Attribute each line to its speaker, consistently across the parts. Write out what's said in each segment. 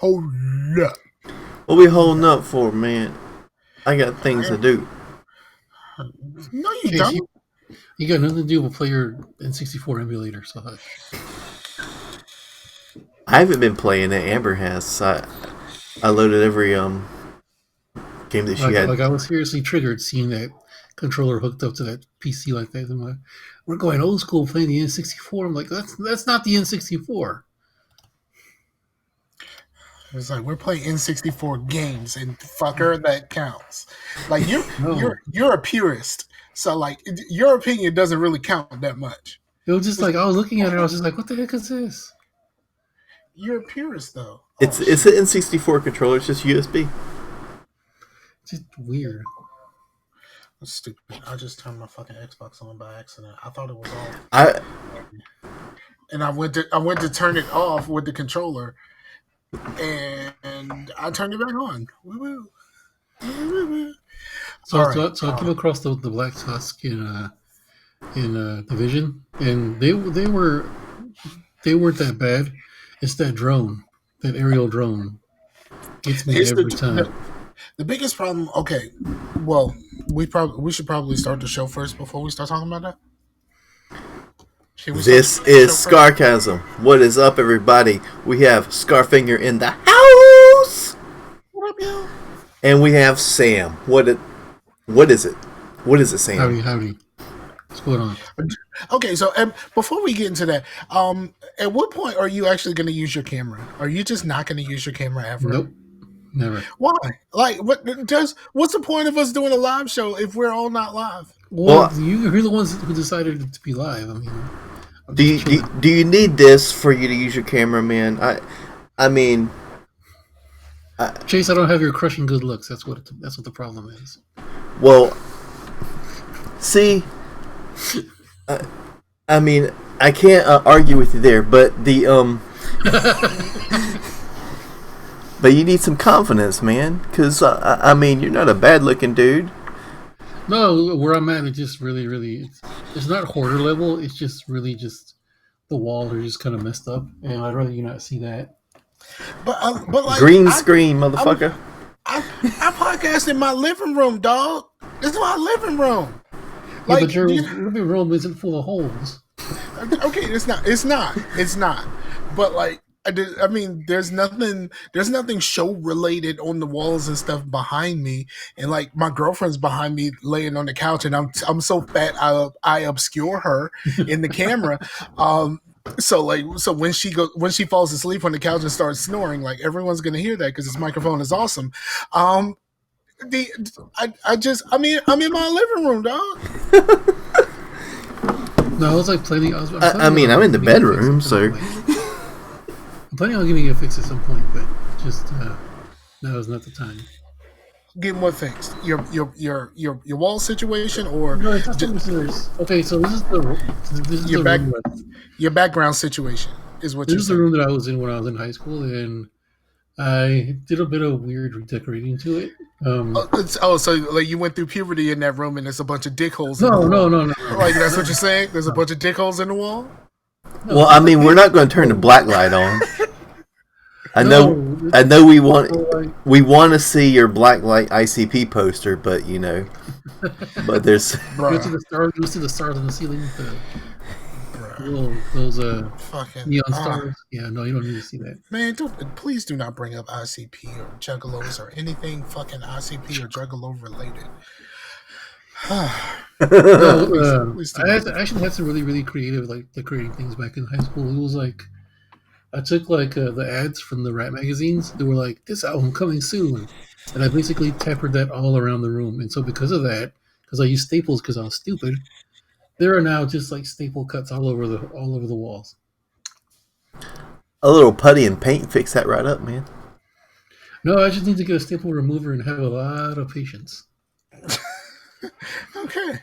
Speaker 1: Hold up.
Speaker 2: What we holding up for, man? I got things to do.
Speaker 1: No, you don't.
Speaker 3: You got nothing to do but play your N64 emulator. So
Speaker 2: I haven't been playing it. Amber has. I loaded every game that she had.
Speaker 3: Like I was seriously triggered seeing that controller hooked up to that PC like that. I'm like, we're going old school playing the N64. I'm like, that's not the N64.
Speaker 1: It's like we're playing N64 games, and fucker, that counts. Like you're a purist, so like your opinion doesn't really count that much.
Speaker 3: It was just like I was looking at it, I was just like, what the heck is this?
Speaker 1: You're a purist, though.
Speaker 2: It's an N64 controller. It's just USB.
Speaker 3: It's just weird.
Speaker 1: That's stupid. I just turned my fucking Xbox on by accident. I thought it was off. And I went to turn it off with the controller. And I turned it back on.
Speaker 3: So I came across the Black Tusk in Division, and they weren't that bad. It's that drone, that aerial drone, gets me every time.
Speaker 1: The biggest problem. Okay, well, we should probably start the show first before we start talking about that.
Speaker 2: This is Scarcasm. What is up, everybody? We have Scarfinger in the house.
Speaker 1: What up, yo?
Speaker 2: And we have Sam. What is it? What is it, Sam?
Speaker 3: Howdy. What's going on?
Speaker 1: Okay, so before we get into that, at what point are you actually going to use your camera? Are you just not going to use your camera ever?
Speaker 3: Nope. Never.
Speaker 1: Why? Like, what's the point of us doing a live show if we're all not live?
Speaker 3: Well, you're the ones who decided to be live. I mean,
Speaker 2: do you need this for you to use your camera, man? I mean,
Speaker 3: Chase, I don't have your crushing good looks. That's what the problem is.
Speaker 2: Well, see, I mean, I can't argue with you there, but but you need some confidence, man, because I mean, you're not a bad-looking dude.
Speaker 3: No, where I'm at, it's just really, it's not hoarder level. It's just really just the walls are just kind of messed up, and I'd rather you not see that.
Speaker 1: But like
Speaker 2: green screen, motherfucker.
Speaker 1: I podcast in my living room, dog. This is my living room.
Speaker 3: Yeah, like, but your living room isn't full of holes.
Speaker 1: Okay, it's not. But like, I mean, there's nothing show related on the walls and stuff behind me, and like my girlfriend's behind me laying on the couch, and I'm so fat I obscure her in the camera. So when she falls asleep on the couch and starts snoring, like everyone's gonna hear that because this microphone is awesome. I'm in my living room, dog.
Speaker 3: No, I was like planning.
Speaker 2: I'm in the bedroom, so.
Speaker 3: I'm planning on giving it a fix at some point, but just now is not the time.
Speaker 1: Getting what fixed? Your wall situation, or
Speaker 3: no? Okay, so this is
Speaker 1: your background situation is what.
Speaker 3: This is the room that I was in when I was in high school, and I did a bit of weird redecorating to it.
Speaker 1: So like you went through puberty in that room, and there's a bunch of dick holes.
Speaker 3: No.
Speaker 1: Like that's what you're saying? There's a bunch of dick holes in the wall.
Speaker 2: No. Well, I mean, we're not going to turn the black light on. I know we want to see your black light ICP poster, but but there's
Speaker 3: you see the stars on the ceiling, those fucking neon stars. Yeah, no, you don't need to see that.
Speaker 1: Man, please do not bring up ICP or juggalos or anything fucking ICP or juggalo related.
Speaker 3: I actually had some really, really creative like decorating things back in high school. It was like I took like the ads from the rap magazines. They were like, "This album coming soon," and I basically tapered that all around the room. And so because of that, because I used staples because I was stupid, there are now just like staple cuts all over the walls.
Speaker 2: A little putty and paint fix that right up, man.
Speaker 3: No, I just need to get a staple remover and have a lot of patience.
Speaker 1: Okay,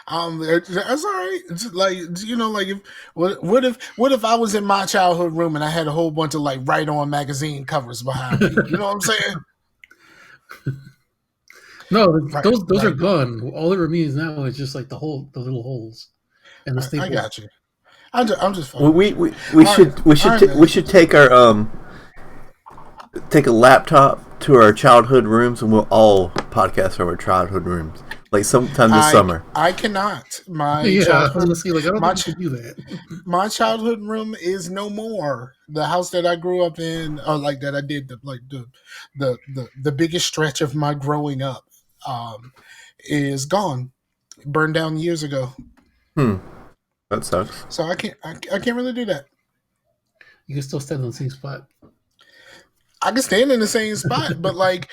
Speaker 1: that's all right. It's like like what if I was in my childhood room and I had a whole bunch of like Right On magazine covers behind me? You know what I'm saying?
Speaker 3: No, those are gone. All that remains now is just like the little holes and the staple.
Speaker 1: I got you. I'm just.
Speaker 2: Well, we should take our take a laptop to our childhood rooms and we'll all podcast from our childhood rooms. Like sometime this summer.
Speaker 1: I cannot. My
Speaker 3: I
Speaker 1: childhood,
Speaker 3: was gonna say, like, I don't think you can do that.
Speaker 1: My childhood room is no more. The house that I grew up in, or like that I did the biggest stretch of my growing up, is gone, burned down years ago.
Speaker 2: That sucks.
Speaker 1: So I can't really do that.
Speaker 3: You can still stand on the same spot.
Speaker 1: I can stand in the same spot, but like,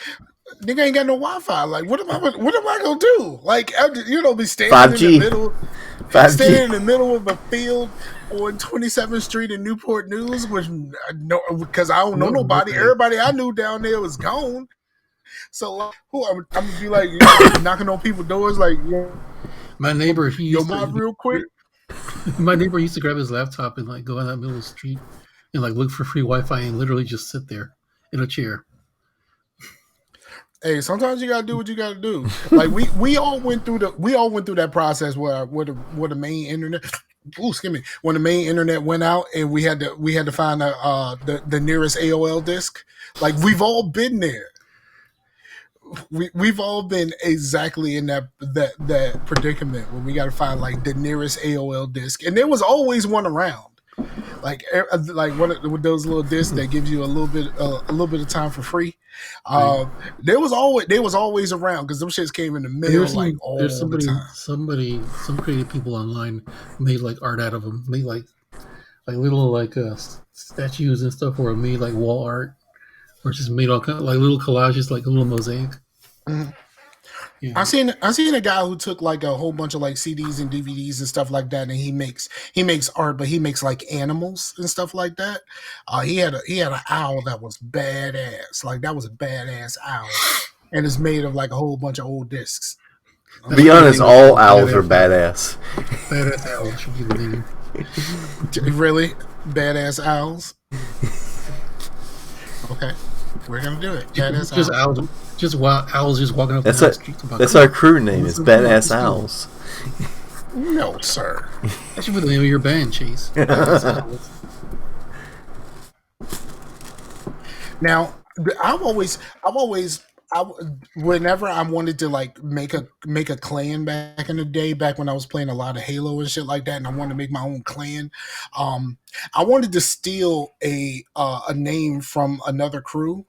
Speaker 1: nigga ain't got no Wi-Fi. Like, what am I gonna do? Like, be standing
Speaker 2: 5G.
Speaker 1: in the middle,
Speaker 2: 5G.
Speaker 1: standing in the middle of a field on 27th Street in Newport News, because I don't know nobody. Everybody I knew down there was gone. So like, I'm gonna be like knocking on people's doors, like,
Speaker 3: my neighbor,
Speaker 1: real quick.
Speaker 3: My neighbor used to grab his laptop and like go on that middle of the street and like look for free Wi-Fi and literally just sit there in a chair.
Speaker 1: Hey, sometimes you gotta do what you gotta do. Like we all went through that process where the main internet. Ooh, excuse me. When the main internet went out and we had to find the nearest AOL disk. Like, we've all been there. We've all been exactly in that predicament where we got to find like the nearest AOL disk, and there was always one around. Like one of those little discs that gives you a little bit of time for free. They was always around because them shits came in the mail all the time.
Speaker 3: Some creative people online made like art out of them, made like little like statues and stuff, or made like wall art, or just made all kind of like little collages, like a little mosaic.
Speaker 1: Mm-hmm. Yeah. I seen a guy who took like a whole bunch of like CDs and DVDs and stuff like that, and he makes art, but he makes like animals and stuff like that. He had an owl that was badass. Like, that was a badass owl, and it's made of like a whole bunch of old discs.
Speaker 2: To be honest, all owls are badass.
Speaker 3: Badass owl should be the name.
Speaker 1: Really? Badass owls? Okay. We're gonna do it. Badass
Speaker 3: just
Speaker 1: owls.
Speaker 3: Owls just walking up the street.
Speaker 2: That's our crew name. It's Badass Owls.
Speaker 1: No, sir.
Speaker 3: That should be the name of your band, Chase.
Speaker 1: Now, whenever I wanted to like make a clan back in the day, back when I was playing a lot of Halo and shit like that, and I wanted to make my own clan, I wanted to steal a name from another crew.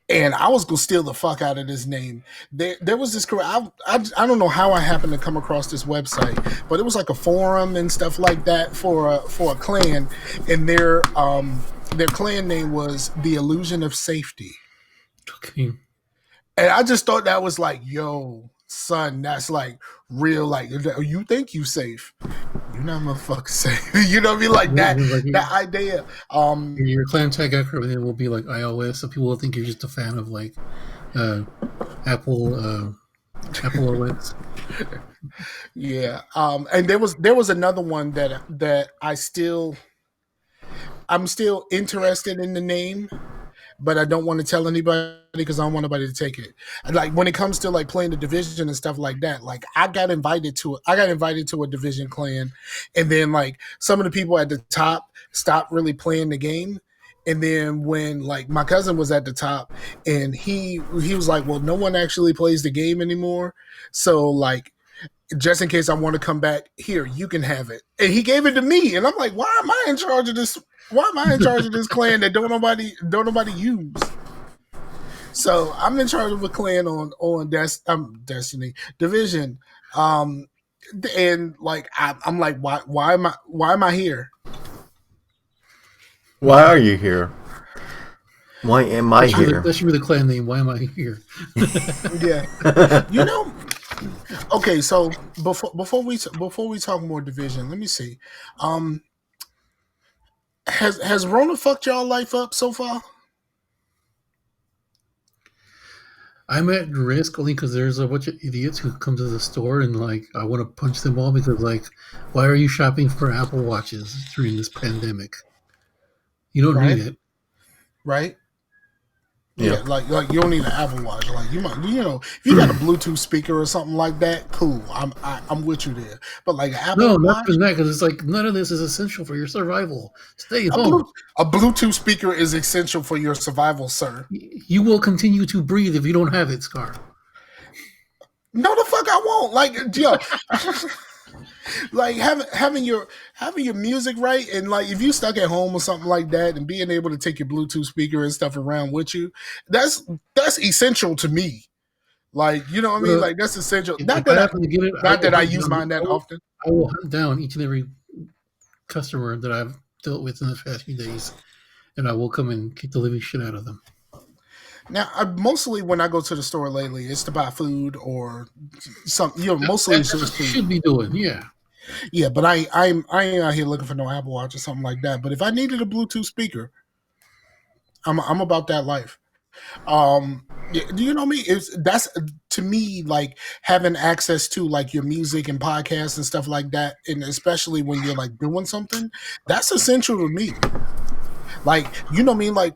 Speaker 1: And I was gonna steal the fuck out of this name. There was this crew. I don't know how I happened to come across this website, but it was like a forum and stuff like that for a clan, and their clan name was the Illusion of Safety.
Speaker 3: Okay.
Speaker 1: And I just thought that was like, yo, son, that's like real. Like, you think you safe? You're not motherfucking safe. You know what I mean? Like that idea.
Speaker 3: Your clan tag acronym will be like iOS, so people will think you're just a fan of like Apple OS.
Speaker 1: Yeah. And there was another one that I'm still interested in the name, but I don't want to tell anybody because I don't want nobody to take it. Like, when it comes to like playing the division and stuff like that, like I got invited to a division clan, and then like some of the people at the top stopped really playing the game. And then when like my cousin was at the top, and he was like, well, no one actually plays the game anymore. So like, just in case I want to come back, here, you can have it. And he gave it to me. And I'm like, why am I in charge of this? Why am I in charge of this clan that don't nobody use? So I'm in charge of a clan on Destiny Division. And like I'm like, why am I here?
Speaker 2: Why are you here? Why am I here?
Speaker 3: That should be the clan name. Why am I here?
Speaker 1: Yeah. You know. Okay, so before we talk more division, let me see. Has Rona fucked y'all life up so far?
Speaker 3: I'm at risk only because there's a bunch of idiots who come to the store and like I want to punch them all because like, why are you shopping for Apple Watches during this pandemic? You don't need it,
Speaker 1: right? Yeah, like you don't need an Apple Watch. Like you might, if you got a Bluetooth speaker or something like that, cool. I'm with you there. But like an Apple
Speaker 3: not
Speaker 1: Watch,
Speaker 3: even that, because it's like none of this is essential for your survival. Stay
Speaker 1: a,
Speaker 3: home.
Speaker 1: a Bluetooth speaker is essential for your survival, sir.
Speaker 3: You will continue to breathe if you don't have it, Scar.
Speaker 1: No, the fuck I won't. Like, yo, like having your music right, and like if you stuck at home or something like that, and being able to take your Bluetooth speaker and stuff around with you, that's essential to me. Like, you know what I mean? Like that's essential. Not that I happen to get it. Not that I use mine that often.
Speaker 3: I will hunt down each and every customer that I've dealt with in the past few days, and I will come and kick the living shit out of them.
Speaker 1: Now, mostly when I go to the store lately, it's to buy food or something. Mostly it's just food.
Speaker 3: Should be doing, yeah.
Speaker 1: Yeah, but I ain't out here looking for no Apple Watch or something like that. But if I needed a Bluetooth speaker, I'm about that life. Do you know me? That's to me like having access to like your music and podcasts and stuff like that, and especially when you're like doing something, that's essential to me. Like, you know what I mean? Like,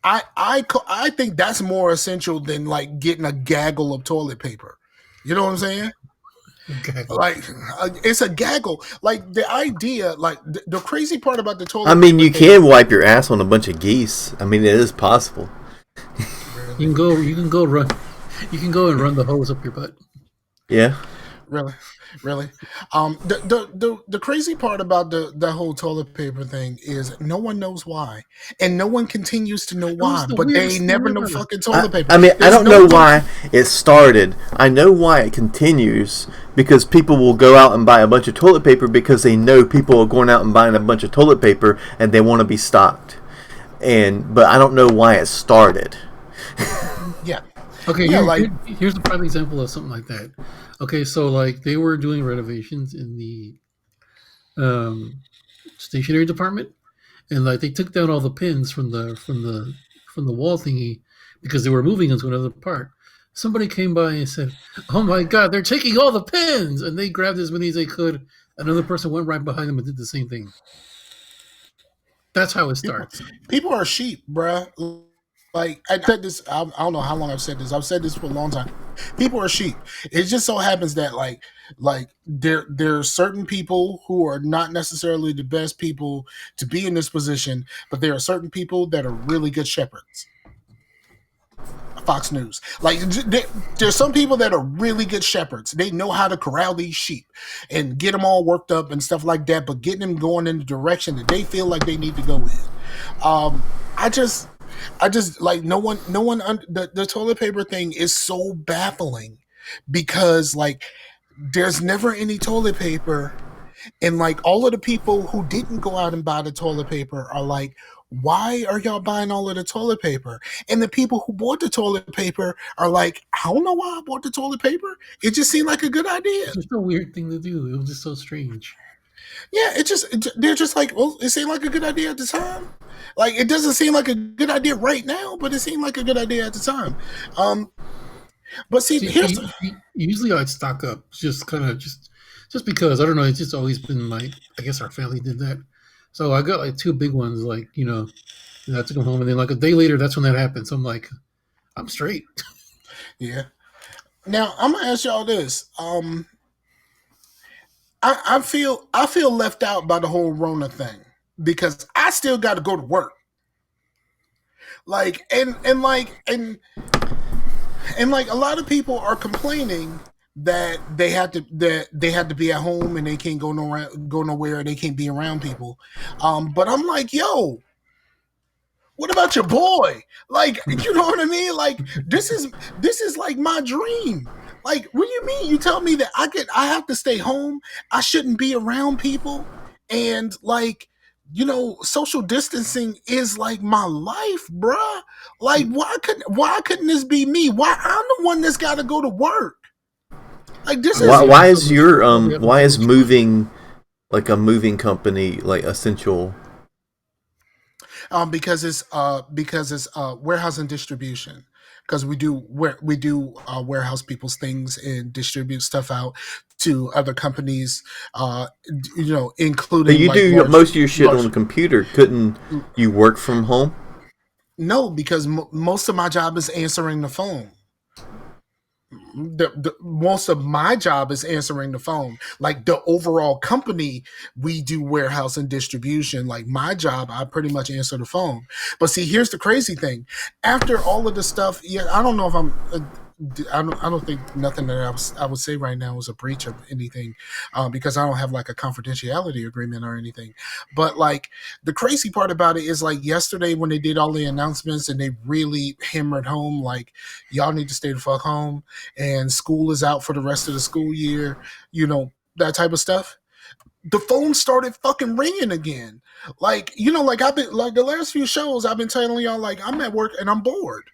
Speaker 1: I think that's more essential than like getting a gaggle of toilet paper. You know what I'm saying? Gaggle. Like, it's a gaggle. Like the idea, like the crazy part about the toilet.
Speaker 2: I mean, you can wipe your ass on a bunch of geese. I mean, it is possible.
Speaker 3: You can go and run the hose up your butt.
Speaker 2: Yeah.
Speaker 1: Really. The crazy part about the whole toilet paper thing is no one knows why, and no one continues to know why. But they never know fucking toilet paper.
Speaker 2: I mean, I don't know why it started. I know why it continues, because people will go out and buy a bunch of toilet paper because they know people are going out and buying a bunch of toilet paper and they want to be stocked. But I don't know why it started.
Speaker 1: Yeah.
Speaker 3: Okay, here's a prime example of something like that. Okay, so like they were doing renovations in the stationery department, and like they took down all the pins from the wall thingy because they were moving into another part. Somebody came by and said, "Oh my God, they're taking all the pins!" And they grabbed as many as they could. Another person went right behind them and did the same thing. That's how it starts.
Speaker 1: People are sheep, bruh. Like I said this, I don't know how long I've said this. I've said this for a long time. People are sheep. It just so happens that like there are certain people who are not necessarily the best people to be in this position, but there are certain people that are really good shepherds. Fox News. Like there's some people that are really good shepherds. They know how to corral these sheep and get them all worked up and stuff like that, but getting them going in the direction that they feel like they need to go in. I just like no one the toilet paper thing is so baffling because like there's never any toilet paper, and like all of the people who didn't go out and buy the toilet paper are like, why are y'all buying all of the toilet paper? And the people who bought the toilet paper are like, I don't know why I bought the toilet paper. It just seemed like a good idea.
Speaker 3: It's a weird thing to do. It was just so strange.
Speaker 1: Yeah, they're just like, well, it seemed like a good idea at the time. Like, it doesn't seem like a good idea right now, but it seemed like a good idea at the time. But see
Speaker 3: usually I'd stock up just because I don't know. It's just always been like, I guess our family did that. So I got like 2 big ones, like, you know, and I took them home, and then like a day later, that's when that happened. So I'm like, I'm straight.
Speaker 1: Yeah. Now I'm gonna ask y'all this. I feel left out by the whole Rona thing because I still got to go to work. Like and a lot of people are complaining that they have to be at home and they can't go nowhere and they can't be around people. But I'm like, yo, what about your boy? Like, you know what I mean? Like, this is like my dream. Like, what do you mean? You tell me that I have to stay home? I shouldn't be around people, and like, you know, social distancing is like my life, bruh. Like, why couldn't this be me? Why I'm the one that's got to go to work? Like, this is
Speaker 2: why is moving like a moving company like essential?
Speaker 1: Because it's warehouse and distribution. Because we do warehouse people's things and distribute stuff out to other companies, you know, including.
Speaker 2: But you do most of your shit on the computer. Couldn't you work from home?
Speaker 1: No, because most of my job is answering the phone. Most of my job is answering the phone. Like the overall company, we do warehouse and distribution. Like my job, I pretty much answer the phone. But see, here's the crazy thing. After all of the stuff, yeah, I don't know if I don't think nothing that I would say right now is a breach of anything, because I don't have like a confidentiality agreement or anything. But like the crazy part about it is like yesterday when they did all the announcements and they really hammered home like y'all need to stay the fuck home and school is out for the rest of the school year, that type of stuff. The phone started fucking ringing again. Like, like I've been like the last few shows I've been telling y'all like I'm at work and I'm bored.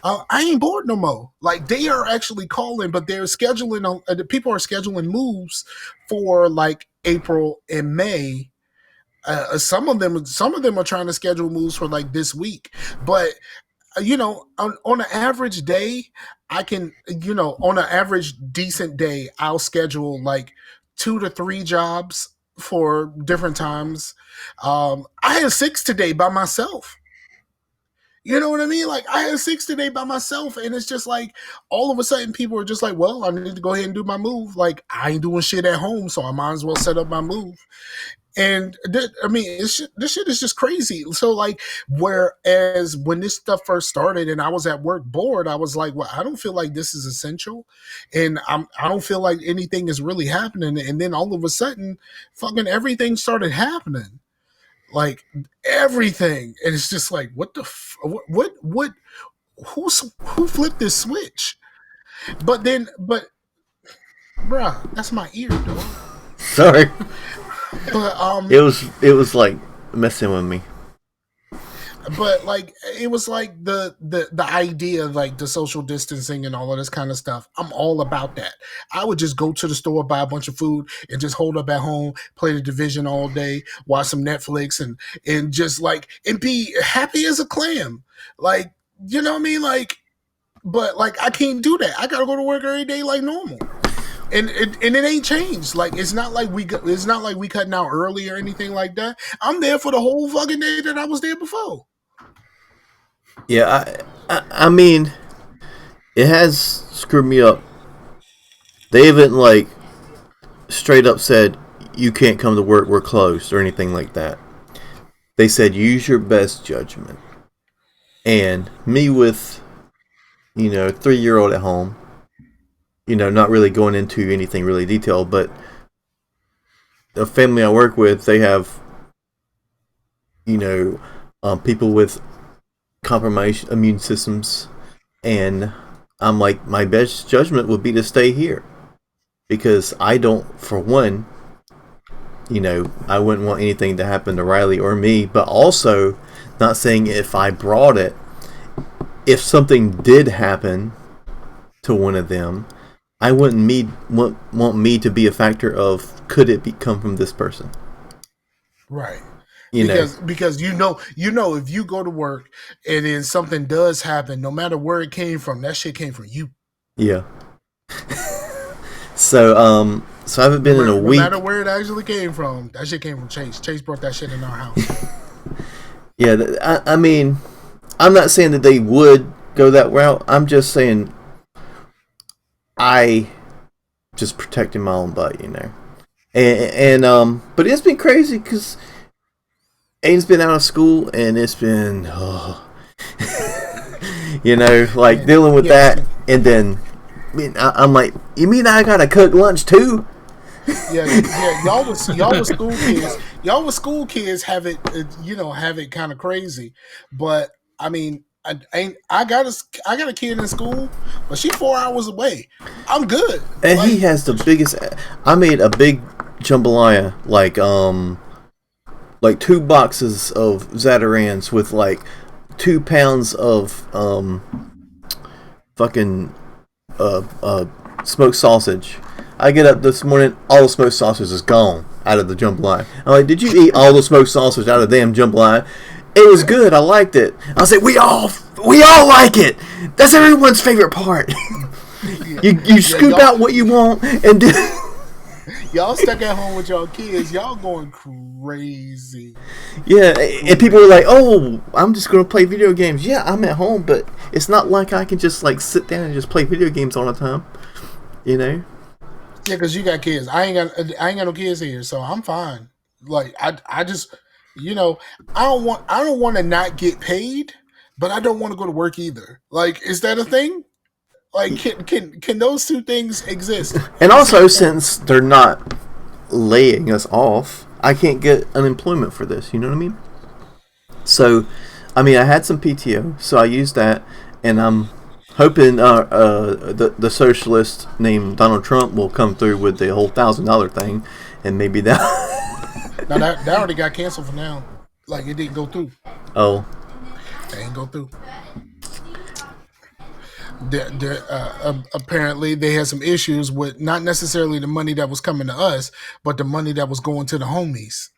Speaker 1: I ain't bored no more. Like they are actually calling, but they're scheduling. The people are scheduling moves for like April and May. Some of them are trying to schedule moves for like this week. But on an average day, I can, on an average decent day, I'll schedule like 2 to 3 jobs for different times. I had 6 today by myself. You know what I mean? Like I had 6 today by myself, and it's just like all of a sudden people are just like, well, I need to go ahead and do my move. Like I ain't doing shit at home, so I might as well set up my move. And this shit is just crazy. So like, whereas when this stuff first started and I was at work bored, I was like, well, I don't feel like this is essential, and I don't feel like anything is really happening. And then all of a sudden, fucking everything started happening. Like everything, and it's just like, what the what who flipped this switch? But bruh, that's my ear, dog.
Speaker 2: Sorry,
Speaker 1: but
Speaker 2: it was like messing with me.
Speaker 1: But like it was like the idea of like the social distancing and all of this kind of stuff. I'm all about that. I would just go to the store, buy a bunch of food, and just hold up at home, play the Division all day, watch some Netflix, and just like and be happy as a clam. Like, you know what I mean? Like, but like I can't do that. I gotta go to work every day like normal. And it ain't changed. Like it's not like we cutting out early or anything like that. I'm there for the whole fucking day that I was there before.
Speaker 2: Yeah, I mean, it has screwed me up. They haven't like straight up said you can't come to work, we're closed, or anything like that. They said use your best judgment. And me with 3-year-old at home, not really going into anything really detailed, but the family I work with, they have people with compromised immune systems, and I'm like, my best judgment would be to stay here because I don't, for one, I wouldn't want anything to happen to Riley or me, but also not saying if I brought it, if something did happen to one of them, I wouldn't want me to be a factor of could it come from this person,
Speaker 1: right? Because if you go to work and then something does happen, no matter where it came from, that shit came from you.
Speaker 2: Yeah. So I haven't been in a week.
Speaker 1: No matter where it actually came from, that shit came from Chase. Chase brought that shit in our house.
Speaker 2: Yeah, I mean, I'm not saying that they would go that route. I'm just saying I just protecting my own butt, and but it's been crazy because Aiden's been out of school, and it's been, dealing with that, and then, I'm like, you mean I gotta cook lunch too?
Speaker 1: Yeah. Y'all was school kids. Y'all was school kids have it kind of crazy, but I mean, I got a kid in school, but she's 4 hours away. I'm good.
Speaker 2: And he has the biggest. I made a big jambalaya, like 2 boxes of Zatarans with like 2 pounds of smoked sausage. I get up this morning, all the smoked sausage is gone out of the jambalaya. I'm like, did you eat all the smoked sausage out of the damn jambalaya? It was good. I liked it. I was like, we all like it. That's everyone's favorite part. You scoop out what you want and do.
Speaker 1: Y'all stuck at home with y'all kids. Y'all going crazy.
Speaker 2: Yeah, and people are like, "Oh, I'm just gonna play video games." Yeah, I'm at home, but it's not like I can just like sit down and just play video games all the time. You know?
Speaker 1: Yeah, because you got kids. I ain't got no kids here, so I'm fine. Like I just, I don't want to not get paid, but I don't want to go to work either. Like, is that a thing? Like, can those two things exist?
Speaker 2: And also, since they're not laying us off, I can't get unemployment for this. You know what I mean? So, I mean, I had some PTO, so I used that, and I'm hoping the socialist named Donald Trump will come through with the whole $1,000 thing, and maybe that.
Speaker 1: Now that already got canceled for now. Like, it didn't go through.
Speaker 2: Oh.
Speaker 1: It didn't go through. Apparently they had some issues with not necessarily the money that was coming to us, but the money that was going to the homies.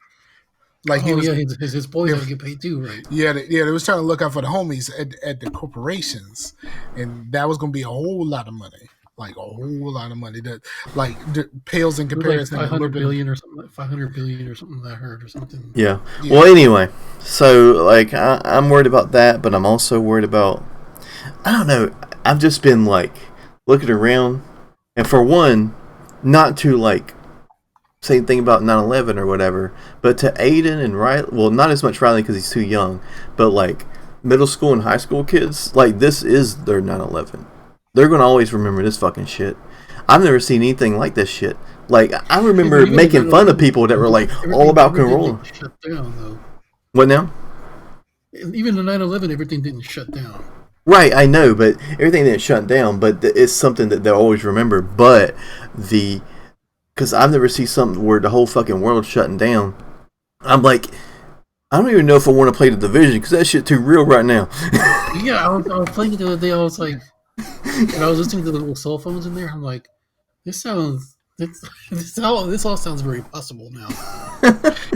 Speaker 1: Like
Speaker 3: his boys had to get paid too, right?
Speaker 1: Yeah, they was trying to look out for the homies at the corporations, and that was going to be a whole lot of money, like a whole lot of money that pales in comparison.
Speaker 3: Like 500 billion or something. 500 billion or something that I heard or something.
Speaker 2: Yeah. Well, anyway, so like I'm worried about that, but I'm also worried about. I don't know. I've just been like looking around, and for one, not to like say anything about 9/11 or whatever, but to Aiden and Riley, well, not as much Riley because he's too young, but like middle school and high school kids, like this is their 9/11. They're gonna always remember this fucking shit. I've never seen anything like this shit. Like I remember making fun of people that were like all about Corona.
Speaker 3: Shut down though.
Speaker 2: What now?
Speaker 3: Even the 9/11, everything didn't shut down.
Speaker 2: Right, I know, but everything didn't shut down, but it's something that they'll always remember. But because I've never seen something where the whole fucking world's shutting down. I'm like, I don't even know if I want to play The Division because that shit too real right now.
Speaker 3: Yeah, I was playing it the other day. I was like, and I was listening to the little cell phones in there. I'm like, this all sounds very possible now.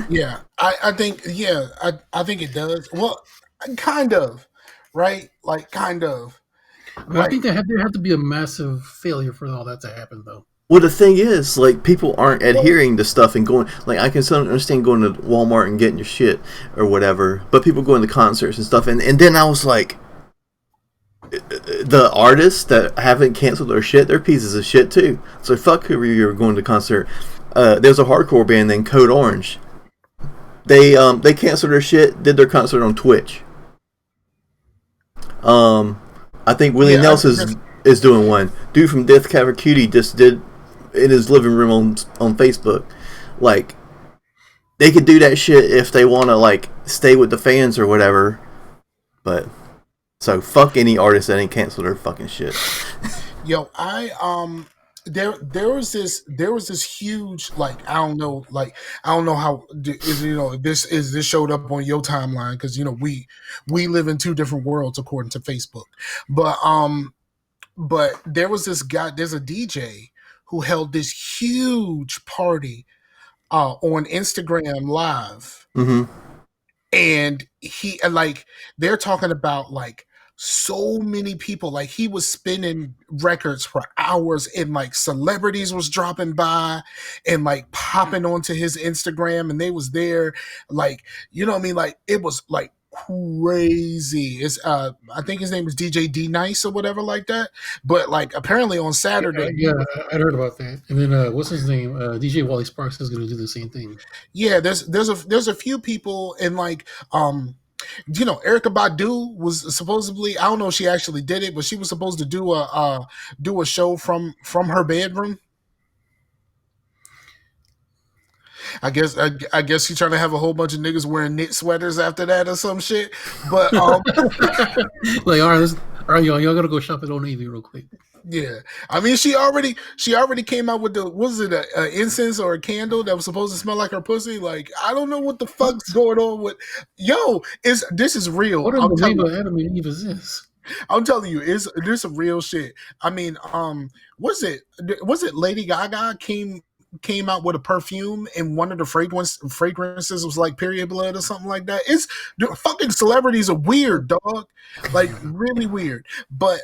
Speaker 1: Yeah, I think it does. Well, kind of. Right? Like, kind of.
Speaker 3: But I think there had to be a massive failure for all that to happen, though.
Speaker 2: Well, the thing is, like, people aren't adhering to stuff and going. Like, I can still understand going to Walmart and getting your shit or whatever, but people going to concerts and stuff. And then I was like, the artists that haven't canceled their shit, they're pieces of shit too. So fuck whoever you're going to concert. There's a hardcore band named Code Orange. They canceled their shit, did their concert on Twitch. I think Willie Nelson is doing one. Dude from Death Cab for Cutie just did in his living room on Facebook. Like, they could do that shit if they want to like stay with the fans or whatever. But so fuck any artist that ain't canceled their fucking shit.
Speaker 1: Yo, there was this huge, like, I don't know how this showed up on your timeline because we live in two different worlds according to Facebook, but there was this guy, there's a DJ who held this huge party on Instagram Live, and he they're talking about like so many people, like he was spinning records for hours, and like celebrities was dropping by and like popping onto his Instagram, and they was there, like, you know what I mean, like it was like crazy. It's I think his name is DJ D Nice or whatever like that, but like apparently on Saturday,
Speaker 3: I heard about that. And then what's his name, DJ Wally Sparks is going to do the same thing.
Speaker 1: Yeah, there's a few people, and like Erykah Badu was supposedly, I don't know if she actually did it, but she was supposed to do a show from her bedroom. I guess she's trying to have a whole bunch of niggas wearing knit sweaters after that or some shit. But
Speaker 3: like, all right, y'all gotta go shop at Old Navy real quick.
Speaker 1: Yeah, I mean, she already came out with was it an incense or a candle that was supposed to smell like her pussy? Like, I don't know what the fuck's going on with. Yo, this is real.
Speaker 3: What in the name of Adam and Eve is this?
Speaker 1: I'm telling you, this a real shit. I mean, was it Lady Gaga came came out with a perfume, and one of the fragrances was like period blood or something like that. Fucking celebrities are weird, dog. Like really weird. But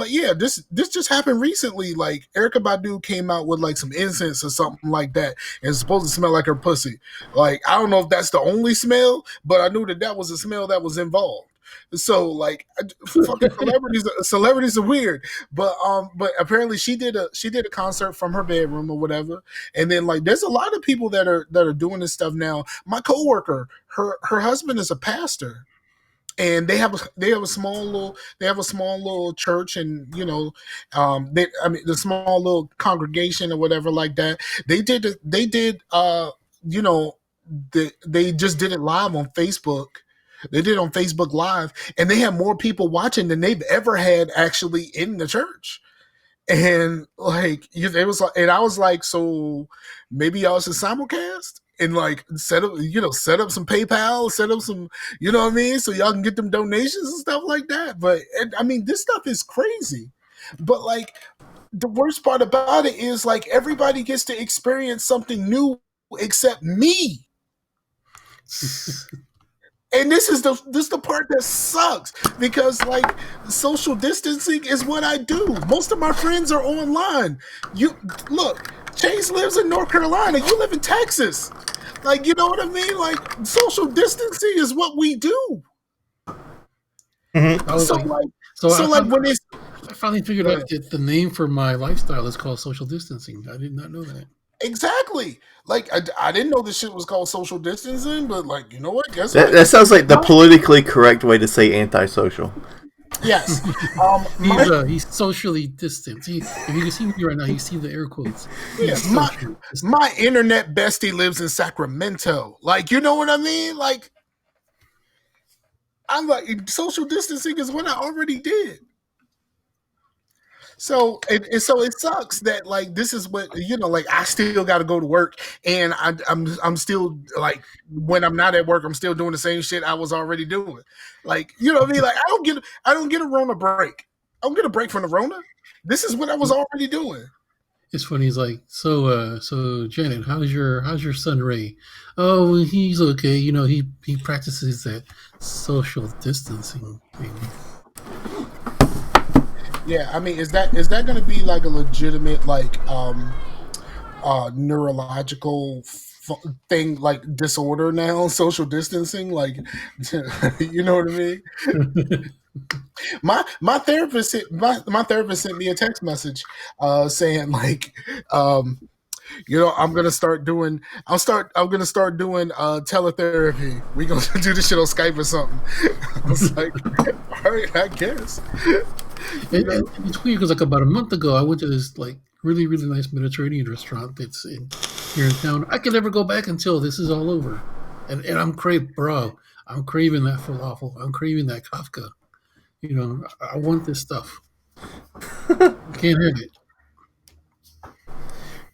Speaker 1: yeah, this just happened recently. Like Erykah Badu came out with like some incense or something like that, and it's supposed to smell like her pussy. Like I don't know if that's the only smell, but I knew that was a smell that was involved. So like fucking celebrities are weird. But apparently she did a concert from her bedroom or whatever. And then like there's a lot of people that are doing this stuff now. My coworker, her husband is a pastor. And they have a small little church, and the small little congregation or whatever like that. They just did it live on Facebook. They did it on Facebook Live, and they had more people watching than they've ever had actually in the church. And like it was like, and I was like, so maybe y'all should simulcast and like set up some PayPal, set up some, you know what I mean, so y'all can get them donations and stuff like that. But I mean, this stuff is crazy. But like the worst part about it is like everybody gets to experience something new except me. And this is the part that sucks, because like social distancing is what I do. Most of my friends are online. You look, Chase lives in North Carolina. You live in Texas. Like, you know what I mean? Like social distancing is what we do.
Speaker 3: Mm-hmm. I finally figured out that the name for my lifestyle is called social distancing. I did not know that.
Speaker 1: Exactly. Like I didn't know this shit was called social distancing, but like, you know what? Guess
Speaker 2: that sounds like the politically correct way to say antisocial.
Speaker 1: Yes.
Speaker 3: He's socially distanced. If you can see me right now, you see the air quotes.
Speaker 1: Yeah, my internet bestie lives in Sacramento. Like, you know what I mean? Like, I'm like, social distancing is what I already did. So it sucks that like this is what, you know, like I still got to go to work, and I'm still like, when I'm not at work, I'm still doing the same shit I was already doing. Like, you know what I mean? Like I don't get a Rona break. I don't get a break from the Rona. This is what I was already doing.
Speaker 3: It's funny. He's like, so Janet, how's your son Ray? Oh, he's okay. You know, he practices that social distancing thing.
Speaker 1: Yeah, I mean, is that going to be like a legitimate like neurological thing, like disorder now? Social distancing, like, you know what I mean? My therapist sent me a text message saying like, you know, I'm gonna start doing teletherapy. We gonna do this shit on Skype or something. I was like, all right, I guess.
Speaker 3: And it's weird because like about a month ago, I went to this like really, really nice Mediterranean restaurant that's here in town. I can never go back until this is all over. And I'm craving that falafel. I'm craving that Kafka. You know, I want this stuff. Can't have it.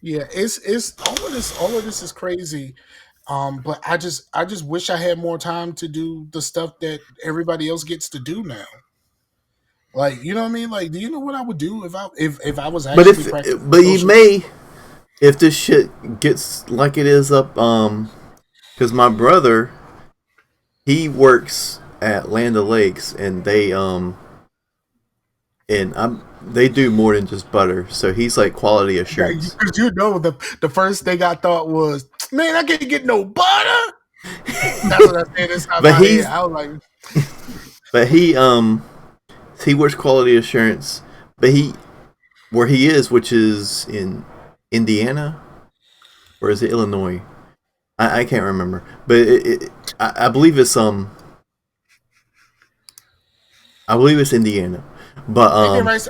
Speaker 1: Yeah, it's all of this is crazy. But I just wish I had more time to do the stuff that everybody else gets to do now. Like, you know what I mean? Like, do you know what I would do if I was actually practicing?
Speaker 2: But you may, if this shit gets like it is up, because my brother, he works at Land O'Lakes, and they do more than just butter. So he's like quality assurance.
Speaker 1: Because you know the first thing I thought was, man, I can't get no butter. That's what I said inside my head. I was like,
Speaker 2: but he works quality assurance, but where he is, which is in Indiana, or is it Illinois? I can't remember, but I believe it's Indiana, but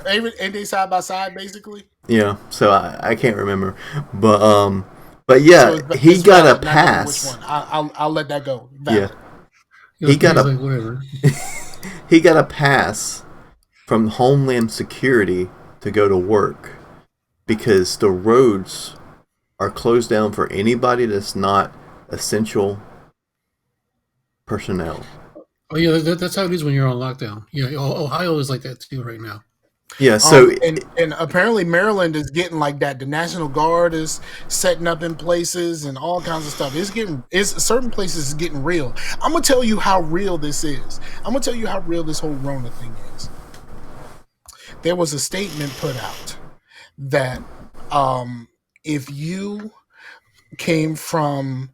Speaker 1: ain't they side by side basically?
Speaker 2: Yeah, so I can't remember, but yeah, so he got a pass.
Speaker 1: Which one? I'll let that go.
Speaker 2: Valid. Yeah, he got
Speaker 3: whatever.
Speaker 2: He got a pass from Homeland Security to go to work because the roads are closed down for anybody that's not essential personnel.
Speaker 3: Oh yeah, that's how it is when you're on lockdown. Yeah, Ohio is like that too right now.
Speaker 2: Yeah, so
Speaker 1: and apparently Maryland is getting like that. The National Guard is setting up in places and all kinds of stuff. It's certain places is getting real. I'm gonna tell you how real this is. I'm gonna tell you how real this whole Rona thing is. There was a statement put out that if you came from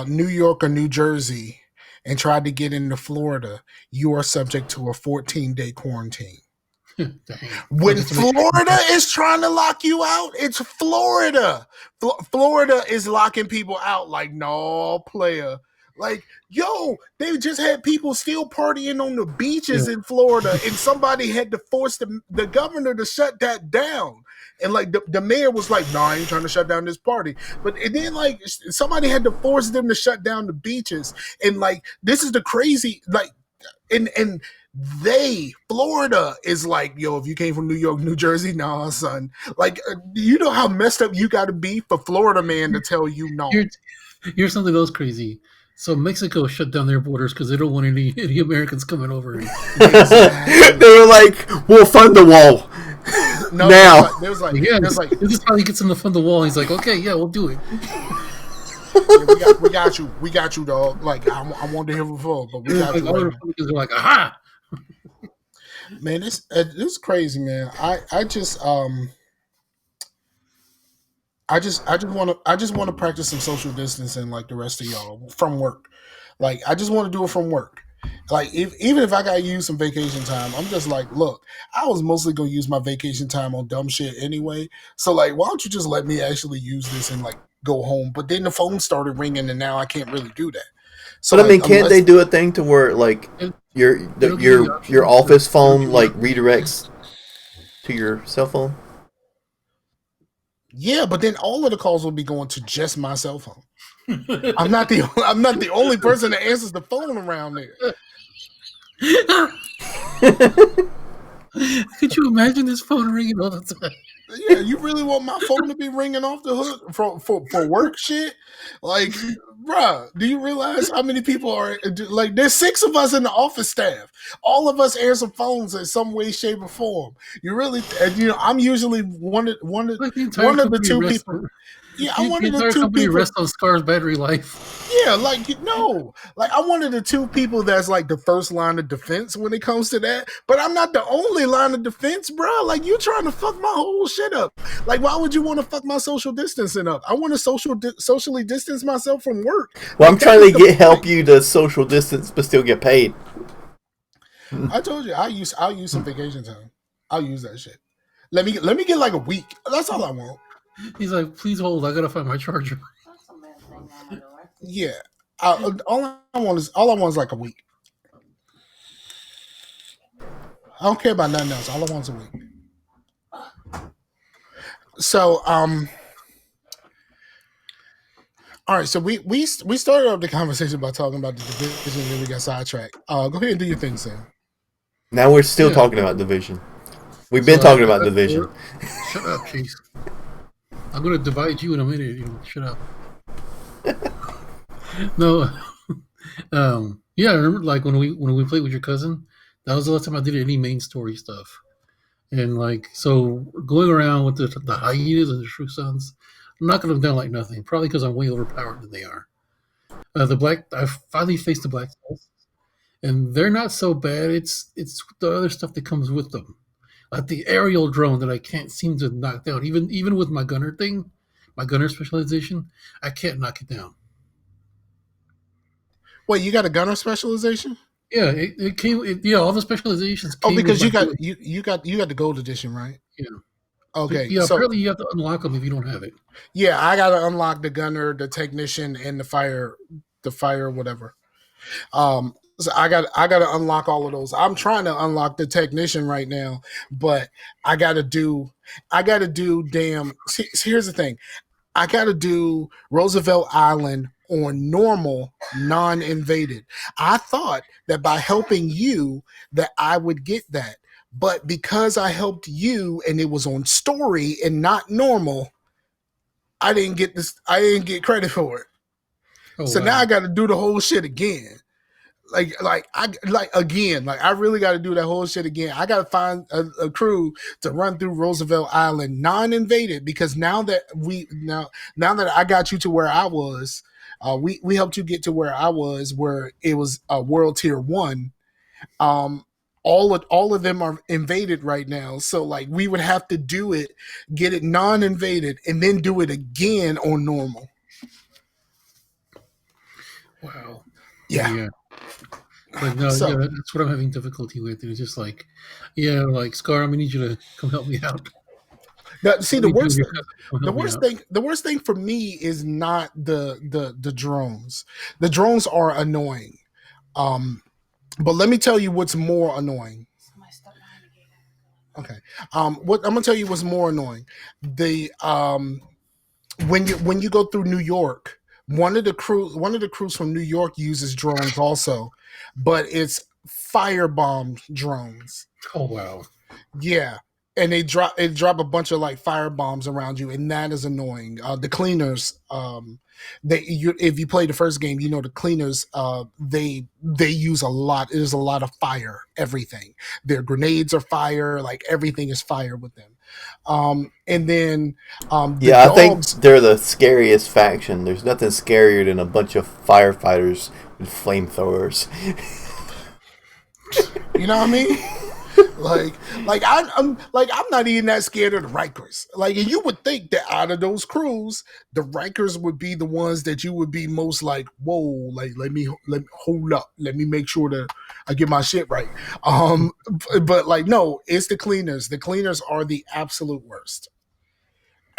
Speaker 1: New York or New Jersey and tried to get into Florida, you are subject to a 14-day quarantine. When Florida is trying to lock you out, it's Florida. Florida is locking people out like, no, player. Like, yo, they just had people still partying on the beaches in Florida, and somebody had to force the governor to shut that down. And like the mayor was like, no, I ain't trying to shut down this party. But and then like somebody had to force them to shut down the beaches. And like this is the crazy, like, and Florida is like, yo, if you came from New York, New Jersey, nah, son. Like, you know how messed up you got to be for Florida man to tell you no.
Speaker 3: Here's something else crazy. So Mexico shut down their borders because they don't want any Americans coming over.
Speaker 2: Exactly. They were like, we'll fund the wall.
Speaker 1: No,
Speaker 2: now.
Speaker 1: There's like,
Speaker 3: this is how he gets him to fund the wall. He's like, okay, yeah, we'll do it.
Speaker 1: Yeah, we got you, dog. Like, I wanted to hear before, but we got you.
Speaker 3: Other Republicans are like, aha.
Speaker 1: Man, it's crazy, man. I just want to practice some social distancing like the rest of y'all from work. Like, I just want to do it from work. Like, even if I gotta use some vacation time, I'm just like, look, I was mostly gonna use my vacation time on dumb shit anyway. So like, why don't you just let me actually use this and like go home? But then the phone started ringing, and now I can't really do that. So,
Speaker 2: but I mean, can't they do a thing to where like your office phone like redirects to your cell phone?
Speaker 1: Yeah, but then all of the calls will be going to just my cell phone. I'm not the only person that answers the phone around there.
Speaker 3: Could you imagine this phone ringing all the time?
Speaker 1: Yeah, you really want my phone to be ringing off the hook for work shit? Like, bruh, do you realize how many people are like? There's 6 of us in the office staff. All of us answer phones in some way, shape, or form. You really, I'm usually one of the 2 people. Yeah, I wanted the 2 people
Speaker 3: rest on Scar's battery life.
Speaker 1: Yeah, like I wanted the 2 people that's like the first line of defense when it comes to that. But I'm not the only line of defense, bro. Like, you trying to fuck my whole shit up. Like, why would you want to fuck my social distancing up? I want to socially distance myself from work.
Speaker 2: Well, like, I'm trying to help you to social distance but still get paid.
Speaker 1: I told you I'll use some vacation time. I'll use that shit. Let me get like a week. That's all I want.
Speaker 3: He's like, please hold. I gotta find my charger.
Speaker 1: Yeah, all I want is like a week. I don't care about nothing else. All I want is a week. So, all right. So we started off the conversation by talking about the division, and then we got sidetracked. Go ahead and do your thing, Sam.
Speaker 2: Now we're still talking about division. We've been talking about division.
Speaker 3: Shut up, Chase. I'm gonna divide you in a minute. Shut up. No. Yeah, I remember like when we played with your cousin. That was the last time I did any main story stuff. And like, so going around with the hyenas and the shrew sons, I'm knocking them down like nothing. Probably because I'm way overpowered than they are. I finally faced the black souls, and they're not so bad. It's the other stuff that comes with them. Like the aerial drone that I can't seem to knock down. Even with my gunner thing, my gunner specialization, I can't knock it down.
Speaker 1: Wait, you got a gunner specialization?
Speaker 3: Yeah, it came. All the specializations. Came
Speaker 1: because you got the gold edition, right?
Speaker 3: Yeah.
Speaker 1: Okay.
Speaker 3: Yeah. So, apparently, you have to unlock them if you don't have it.
Speaker 1: Yeah, I got to unlock the gunner, the technician, and the fire, whatever. So I got to unlock all of those. I'm trying to unlock the technician right now, but I got to do damn. See, here's the thing. I got to do Roosevelt Island on normal, non-invaded. I thought that by helping you that I would get that. But because I helped you and it was on story and not normal, I didn't get credit for it. Oh, so wow. Now I got to do the whole shit again. I really got to do that whole shit again. I got to find a crew to run through Roosevelt Island, non-invaded, because now that I got you to where I was, we helped you get to where I was, where it was a World Tier 1. All of them are invaded right now, so like we would have to do it, get it non-invaded, and then do it again on normal.
Speaker 3: Wow.
Speaker 1: Yeah.
Speaker 3: But no, yeah, that's what I'm having difficulty with. It's just like, like Scar, I'm gonna need you to come help me out.
Speaker 1: Now, see, the worst thing for me is not the drones. The drones are annoying. But let me tell you what's more annoying. Okay. What I'm gonna tell you what's more annoying. The when you go through New York, one of the crews from New York uses drones also, but it's firebomb drones.
Speaker 3: Oh wow.
Speaker 1: Yeah. And they drop a bunch of like fire bombs around you, and that is annoying. The cleaners, if you play the first game, you know the cleaners, they use a lot. There's a lot of fire. Everything. Their grenades are fire. Like everything is fire with them. And then
Speaker 2: I think they're the scariest faction. There's nothing scarier than a bunch of firefighters with flamethrowers.
Speaker 1: You know what I mean? I'm not even that scared of the Rikers. Like, and you would think that out of those crews, the Rikers would be the ones that you would be most like, whoa, like let me hold up, let me make sure that I get my shit right. But like, no, it's the cleaners. The cleaners are the absolute worst.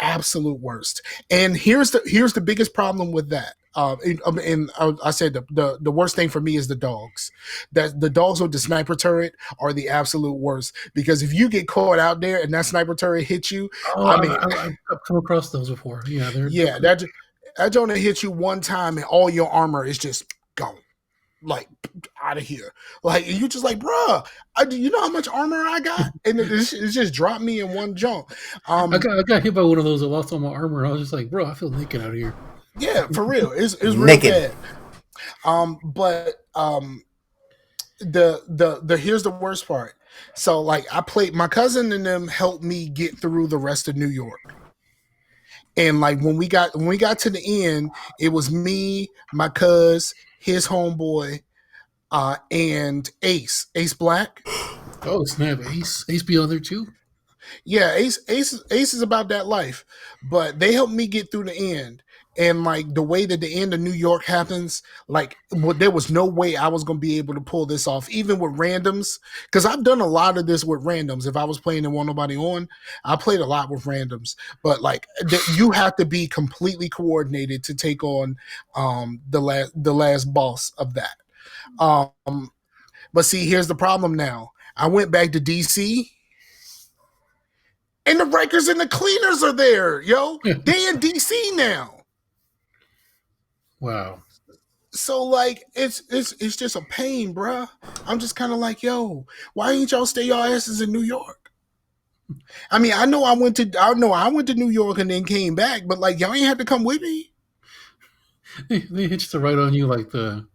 Speaker 1: Absolute worst. And here's the biggest problem with that. And I said the worst thing for me is the dogs. That the dogs with the sniper turret are the absolute worst, because if you get caught out there and that sniper turret hits you,
Speaker 3: I've come across those before. Yeah,
Speaker 1: that don't hit you one time and all your armor is just gone. Like out of here, like, and you just like, bruh, you know how much armor I got, and it just dropped me in one jump.
Speaker 3: I got hit by one of those. I lost all my armor, and I was just like, bro, I feel naked out of here.
Speaker 1: Yeah, for real, it's real bad. But the here's the worst part. So like, my cousin and them helped me get through the rest of New York. And like when we got to the end, it was me, my cuz, his homeboy, and Ace Black.
Speaker 3: Oh snap! Ace be on there too.
Speaker 1: Yeah, Ace is about that life. But they helped me get through the end. And like the way that the end of New York happens, like there was no way I was going to be able to pull this off, even with randoms. Because I've done a lot of this with randoms. If I was playing and want nobody on, I played a lot with randoms. But like you have to be completely coordinated to take on the last boss of that. But see, here's the problem now. I went back to DC. And the Rikers and the cleaners are there, yo. They in DC now.
Speaker 3: Wow.
Speaker 1: So like it's just a pain, bruh. I'm just kind of like, yo, why ain't y'all stay your asses in New York? I mean, I know I went to New York and then came back, but like y'all ain't had to come with me.
Speaker 3: They hitched the right on you like the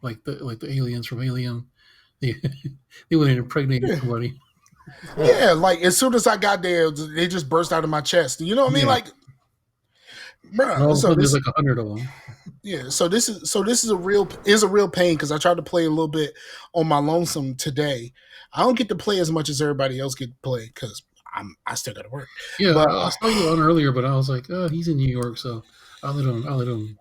Speaker 3: aliens from Alien. They went and impregnated somebody.
Speaker 1: Yeah, like as soon as I got there, they just burst out of my chest. You know what I mean? Like, bro.
Speaker 3: So there's like 100 of them.
Speaker 1: Yeah. So this is a real pain, because I tried to play a little bit on my lonesome today. I don't get to play as much as everybody else get to play because I still got to work.
Speaker 3: Yeah, but I saw you on earlier, but I was like, oh, he's in New York, so I'll let him.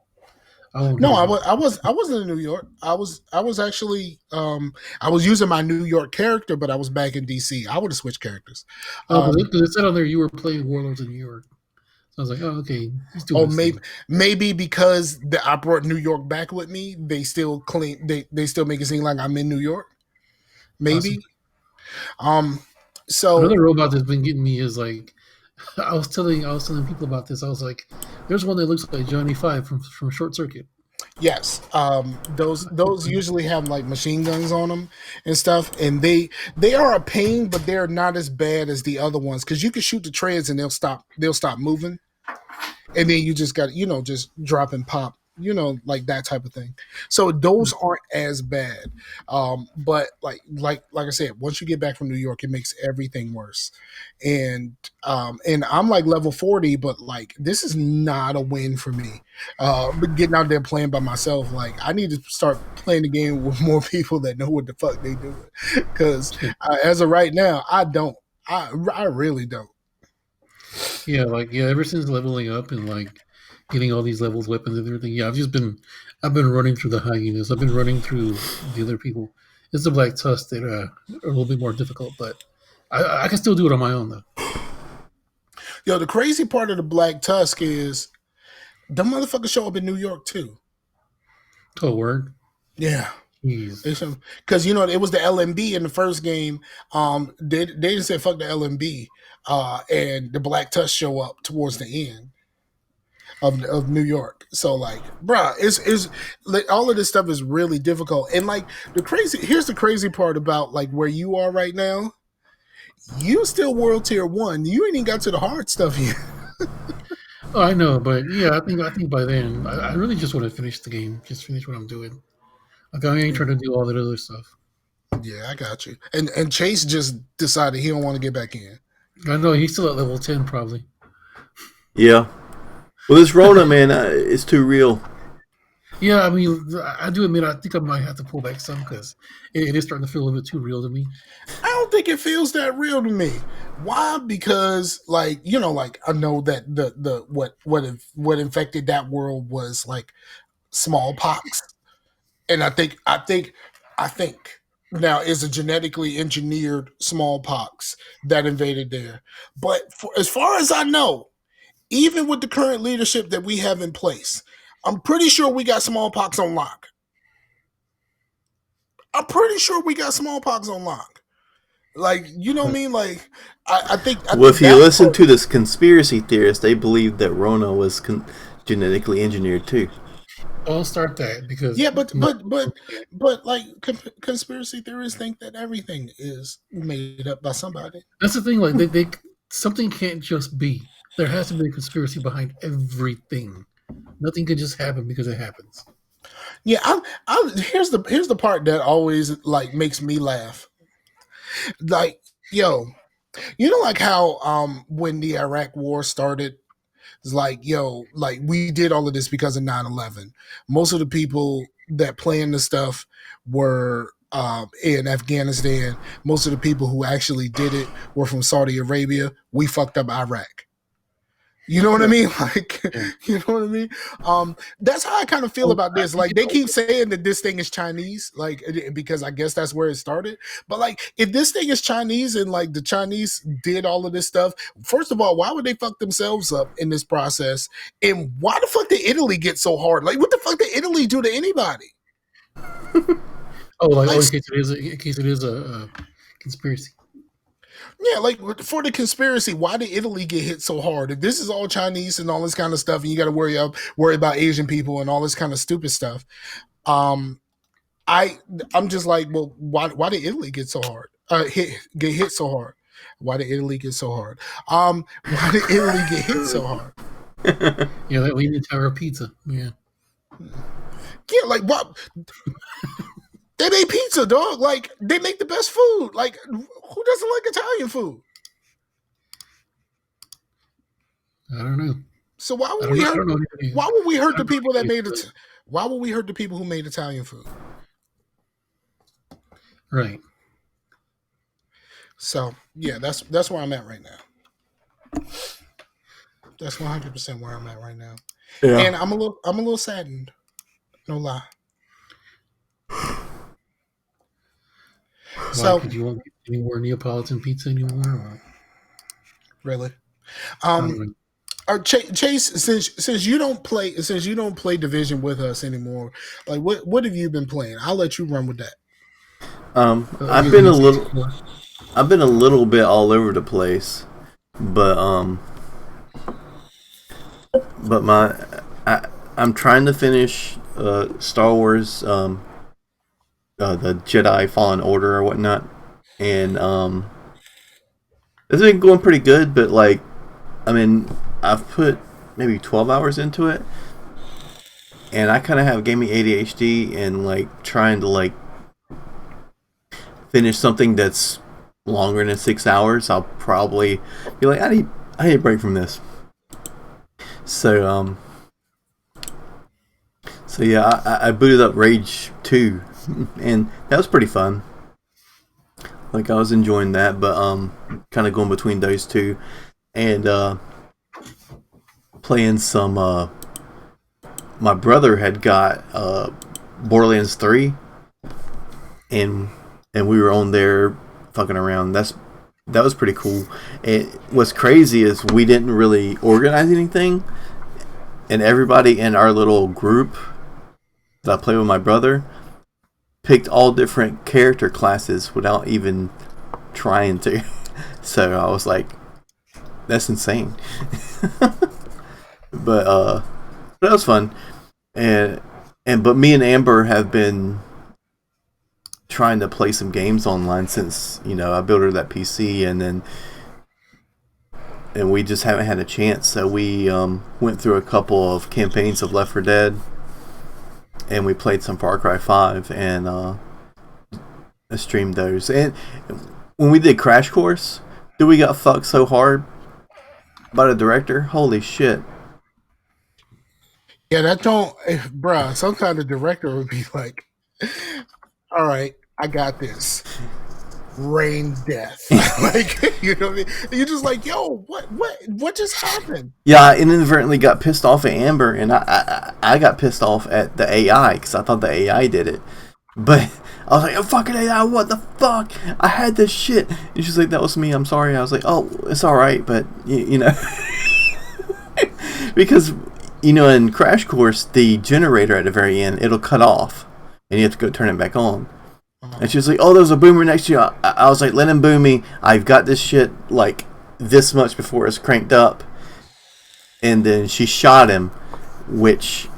Speaker 1: No, I wasn't in New York. I was actually I was using my New York character, but I was back in DC. I would have switched characters.
Speaker 3: Because it said on there you were playing Warlords in New York. So I was like, oh, okay. He's doing
Speaker 1: maybe because I brought New York back with me, they still they still make it seem like I'm in New York. Maybe. Awesome. So
Speaker 3: another robot that's been getting me is like, I was telling people about this. I was like, there's one that looks like Johnny Five from Short Circuit.
Speaker 1: Yes, those usually have like machine guns on them and stuff, and they are a pain, but they're not as bad as the other ones, because you can shoot the treads and they'll stop moving, and then you just got just drop and pop like that type of thing. So those aren't as bad. But like I said, once you get back from New York, it makes everything worse. And I'm like level 40, but like this is not a win for me. But getting out there playing by myself, like I need to start playing the game with more people that know what the fuck they do. Because as of right now, I don't. I really don't.
Speaker 3: Yeah, ever since leveling up and like getting all these levels, weapons, and everything, yeah, I've been running through the hyenas. I've been running through the other people. It's the Black Tusk that are a little bit more difficult, but I can still do it on my own though.
Speaker 1: Yo, the crazy part of the Black Tusk is the motherfuckers show up in New York too.
Speaker 3: Oh, word?
Speaker 1: Yeah.
Speaker 3: Jeez.
Speaker 1: Because it was the LMB in the first game. They didn't say fuck the LMB, and the Black Tusk show up towards the end of New York. So like, bruh, it's like, all of this stuff is really difficult. And like here's the crazy part about like where you are right now. You still world tier 1. You ain't even got to the hard stuff yet.
Speaker 3: Oh, I know, but yeah, I think by then I really just want to finish the game. Just finish what I'm doing. Like I ain't trying to do all that other stuff.
Speaker 1: Yeah, I got you. And Chase just decided he don't want to get back in.
Speaker 3: I know he's still at level 10 probably.
Speaker 2: Yeah. Well, this Rona, man, it's too real.
Speaker 3: Yeah, I mean, I do admit I think I might have to pull back some because it is starting to feel a little bit too real to me.
Speaker 1: I don't think it feels that real to me. Why? Because like like I know that the what infected that world was like smallpox, and I think now is a genetically engineered smallpox that invaded there. But as far as I know, even with the current leadership that we have in place, I'm pretty sure we got smallpox on lock. Like, you know what I mean? Like, I think.
Speaker 2: If you listen to this conspiracy theorist, they believe that Rona was genetically engineered too.
Speaker 3: I'll start that because
Speaker 1: but like conspiracy theorists think that everything is made up by somebody.
Speaker 3: That's the thing. Like they something can't just be. There has to be a conspiracy behind everything. Nothing can just happen because it happens.
Speaker 1: Yeah, here's the part that always like makes me laugh. Like, yo, like how when the Iraq War started, it's like, yo, like we did all of this because of 9/11. Most of the people that planned the stuff were in Afghanistan. Most of the people who actually did it were from Saudi Arabia. We fucked up Iraq. You know what I mean? Like, you know what I mean? That's how I kind of feel about this. Like, they keep saying that this thing is Chinese, like, because I guess that's where it started. But like, if this thing is Chinese and like the Chinese did all of this stuff, first of all, why would they fuck themselves up in this process? And why the fuck did Italy get so hard? Like, what the fuck did Italy do to anybody?
Speaker 3: In case it is a conspiracy.
Speaker 1: Yeah, like for the conspiracy, why did Italy get hit so hard? If this is all Chinese and all this kind of stuff, and you got to worry about Asian people and all this kind of stupid stuff, I'm just like, well, why did Italy get so hard? Get hit so hard? Why did Italy get so hard? Why did Italy get hit so hard?
Speaker 3: Yeah, that leaning tower pizza. Yeah,
Speaker 1: like what? They make pizza, dog. Like, they make the best food. Like, who doesn't like Italian food?
Speaker 3: I don't know.
Speaker 1: So why would we hurt? Why would we hurt the people that made it? Why would we hurt the people who made Italian food?
Speaker 3: Right.
Speaker 1: So yeah, that's where I'm at right now. That's 100% where I'm at right now. Yeah. And I'm a little saddened. No lie.
Speaker 3: So, do you want any more Neapolitan pizza anymore?
Speaker 1: Really? Chase, since you don't play Division with us anymore, like what have you been playing? I'll let you run with that.
Speaker 2: I've been a little bit all over the place, but I'm trying to finish Star Wars. The Jedi Fallen Order or whatnot, and it's been going pretty good. But like, I mean, I've put maybe 12 hours into it, and I kind of have gaming ADHD, and like trying to like finish something that's longer than 6 hours, I'll probably be like, I need a break from this. So yeah, I booted up Rage 2, and that was pretty fun. Like, I was enjoying that, but kind of going between those two, and playing some. My brother had got Borderlands 3, and we were on there fucking around. That was pretty cool. And what's crazy is we didn't really organize anything, and everybody in our little group that I play with my brother picked all different character classes without even trying to. So I was like, that's insane. But that was fun. But me and Amber have been trying to play some games online since, I built her that PC, and we just haven't had a chance. So we went through a couple of campaigns of Left 4 Dead, and we played some Far Cry 5, and I streamed those. And when we did Crash Course, dude, we got fucked so hard by the director. Holy shit.
Speaker 1: Yeah, bruh, sometimes the director would be like, all right, I got this. Rain death. Like, you know what I mean? And you're just like, yo, what just happened?
Speaker 2: Yeah, I inadvertently got pissed off at Amber, and I got pissed off at the AI, because I thought the AI did it. But I was like, oh, fucking AI, what the fuck? I had this shit. And she's like, that was me, I'm sorry. I was like, oh, it's alright, but, you know. Because, in Crash Course, the generator at the very end, it'll cut off, and you have to go turn it back on. And she was like, oh, there's a boomer next to you. I was like, let him boom me. I've got this shit, like, this much before it's cranked up. And then she shot him, which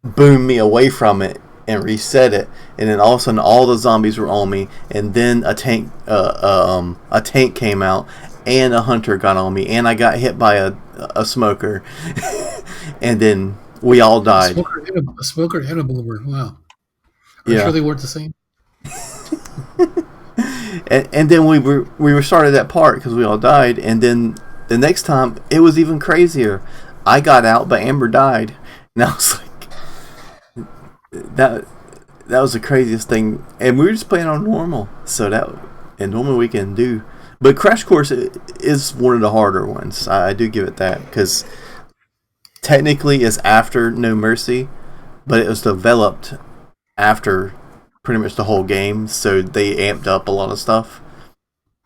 Speaker 2: boomed me away from it and reset it. And then all of a sudden, all the zombies were on me. And then a tank came out, and a hunter got on me. And I got hit by a smoker. And then we all died.
Speaker 3: A smoker and a boomer. Wow. I'm sure they weren't the same.
Speaker 2: and then we restarted that part because we all died. And then the next time, it was even crazier. I got out, but Amber died. And I was like, that was the craziest thing. And we were just playing on normal. And normal we can do. But Crash Course is one of the harder ones. I do give it that. Because technically it's after No Mercy, but it was developed after pretty much the whole game, so they amped up a lot of stuff.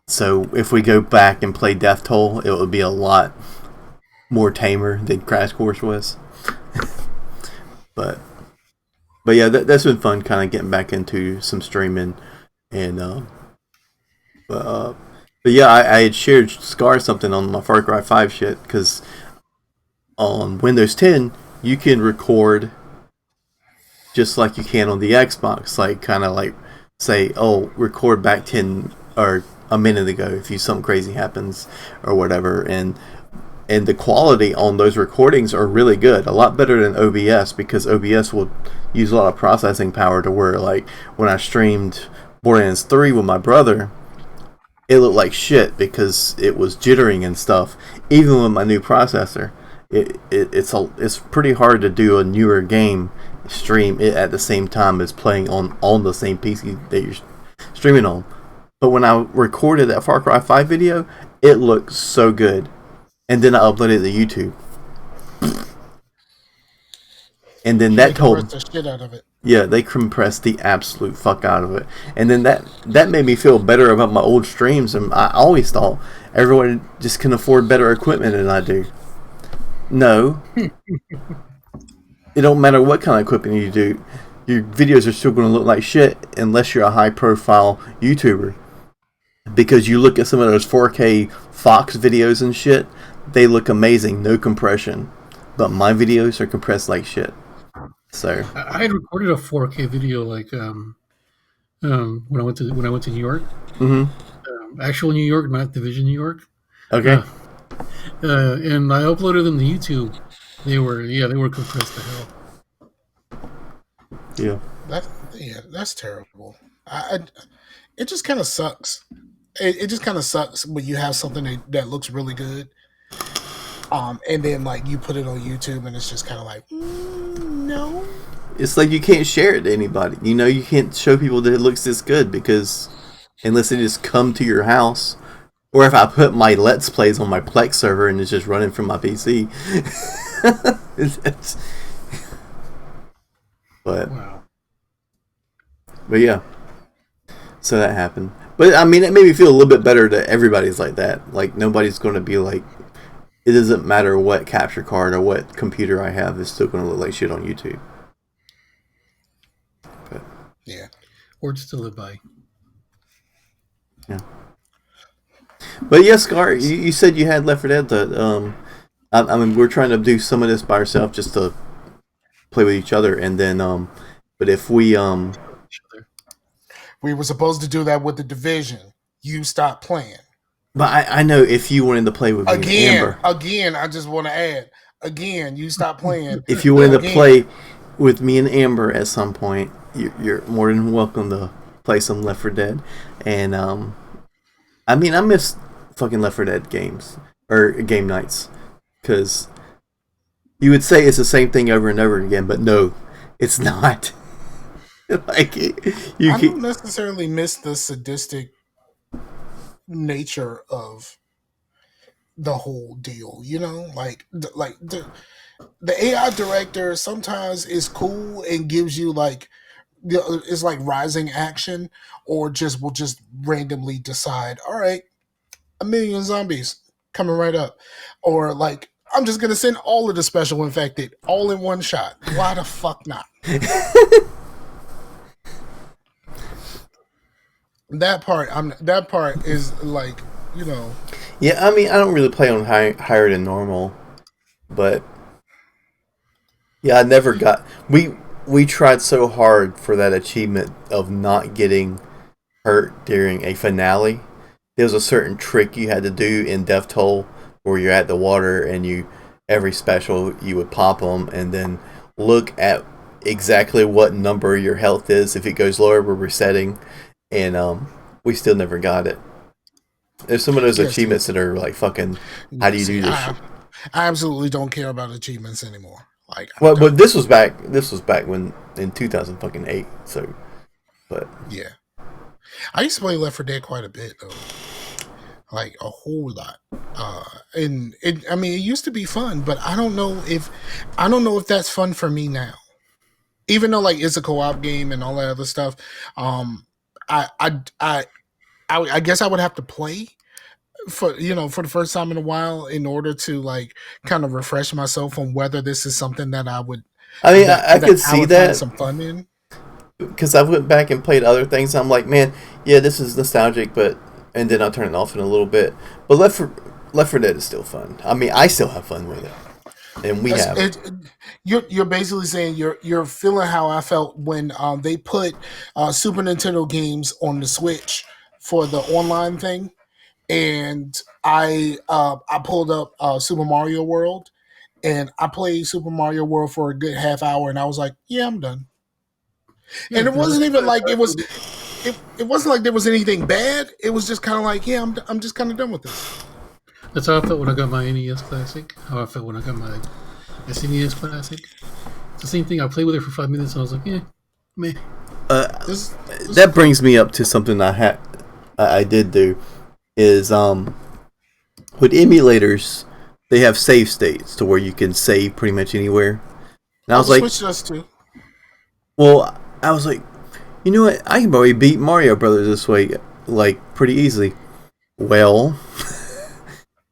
Speaker 2: So if we go back and play Death Toll, it would be a lot more tamer than Crash Course was. but yeah, that's been fun, kind of getting back into some streaming, and but yeah, I had shared Scar something on my Far Cry 5 shit, because on Windows 10 you can record just like you can on the Xbox, like kind of like say, oh, record back 10 or a minute ago if something crazy happens or whatever, and the quality on those recordings are really good, a lot better than OBS, because OBS will use a lot of processing power to where, like, when I streamed Borderlands 3 with my brother, it looked like shit because it was jittering and stuff. Even with my new processor, it's pretty hard to do a newer game stream it at the same time as playing on the same PC that you're streaming on. But when I recorded that Far Cry 5 video, it looked so good. And then I uploaded it to YouTube. And then that told
Speaker 1: the shit out of it.
Speaker 2: Yeah, they compressed the absolute fuck out of it. And then that made me feel better about my old streams, and I always thought everyone just can afford better equipment than I do. No. It don't matter what kind of equipment you do. Your videos are still going to look like shit unless you're a high-profile YouTuber. Because you look at some of those 4K Fox videos and shit, they look amazing, no compression. But my videos are compressed like shit. So
Speaker 3: I had recorded a 4K video like when I went to New York. Mm-hmm. Actual New York, not Division New York.
Speaker 2: Okay.
Speaker 3: And I uploaded them to YouTube. They were compressed to hell.
Speaker 2: Yeah.
Speaker 1: That's terrible. It just kind of sucks. It just kind of sucks when you have something that looks really good, and then like you put it on YouTube and it's just kind of like, no.
Speaker 2: It's like you can't share it to anybody. You know, you can't show people that it looks this good because unless they just come to your house, or if I put my Let's Plays on my Plex server and it's just running from my PC.
Speaker 3: Wow.
Speaker 2: But yeah, so that happened. But I mean, it made me feel a little bit better that everybody's like that. Like nobody's going to be like, it doesn't matter what capture card or what computer I have, it's still going to look like shit on YouTube. But,
Speaker 1: yeah.
Speaker 3: Words to live by.
Speaker 2: Yeah. But yeah, Scar, you said you had Left 4 Dead. I mean, we're trying to do some of this by ourselves just to play with each other, and then, but if we
Speaker 1: were supposed to do that with the Division. You stopped playing.
Speaker 2: But I know if you wanted to play with me and Amber.
Speaker 1: Again, I just want to add. Again, you stopped playing.
Speaker 2: If you wanted to play with me and Amber at some point, you're more than welcome to play some Left 4 Dead. And, I mean, I miss fucking Left 4 Dead games. Or game nights. Because you would say it's the same thing over and over again, but no, it's not. I
Speaker 1: don't necessarily miss the sadistic nature of the whole deal, you know, like the AI director sometimes is cool and gives you like it's like rising action, or will just randomly decide, all right, 1 million zombies coming right up, or like I'm just gonna send all of the special infected all in one shot. Why the fuck not? That part is like, you know.
Speaker 2: Yeah, I mean, I don't really play on higher than normal, but yeah, I never got. We tried so hard for that achievement of not getting hurt during a finale. There was a certain trick you had to do in Death Toll where you're at the water and every special you would pop them and then look at exactly what number your health is. If it goes lower, we're resetting. And we still never got it. There's some of those achievements that are like fucking. How do you do this?
Speaker 1: I absolutely don't care about achievements anymore. Like,
Speaker 2: well, but this was back. This was back when in 2008. So, but
Speaker 1: yeah, I used to play Left 4 Dead quite a bit though, like a whole lot. And I mean, it used to be fun, but I don't know if that's fun for me now. Even though like it's a co-op game and all that other stuff. I guess I would have to play for the first time in a while in order to like kind of refresh myself on whether this is something that I would.
Speaker 2: I mean, I could see that
Speaker 1: find some fun in,
Speaker 2: because I went back and played other things. I'm like, man, yeah, this is nostalgic, and then I'll turn it off in a little bit. But Left 4 Dead is still fun. I mean, I still have fun with it. And
Speaker 1: you're basically saying you're feeling how I felt when they put Super Nintendo games on the Switch for the online thing, and I pulled up Super Mario World, and I played Super Mario World for a good half hour, and I was like, yeah, I'm done. Yeah, and it wasn't even like it wasn't like there was anything bad. It was just kind of like, yeah, I'm just kind of done with this.
Speaker 3: That's how I felt when I got my NES Classic. How I felt when I got my SNES Classic. It's the same thing. I played with it for 5 minutes and I was like, yeah, meh.
Speaker 2: That brings me up to something I did do is with emulators they have save states to where you can save pretty much anywhere. And I was like,
Speaker 1: Switch does too.
Speaker 2: Well, I was like, you know what? I can probably beat Mario Brothers this way, like pretty easily. Well.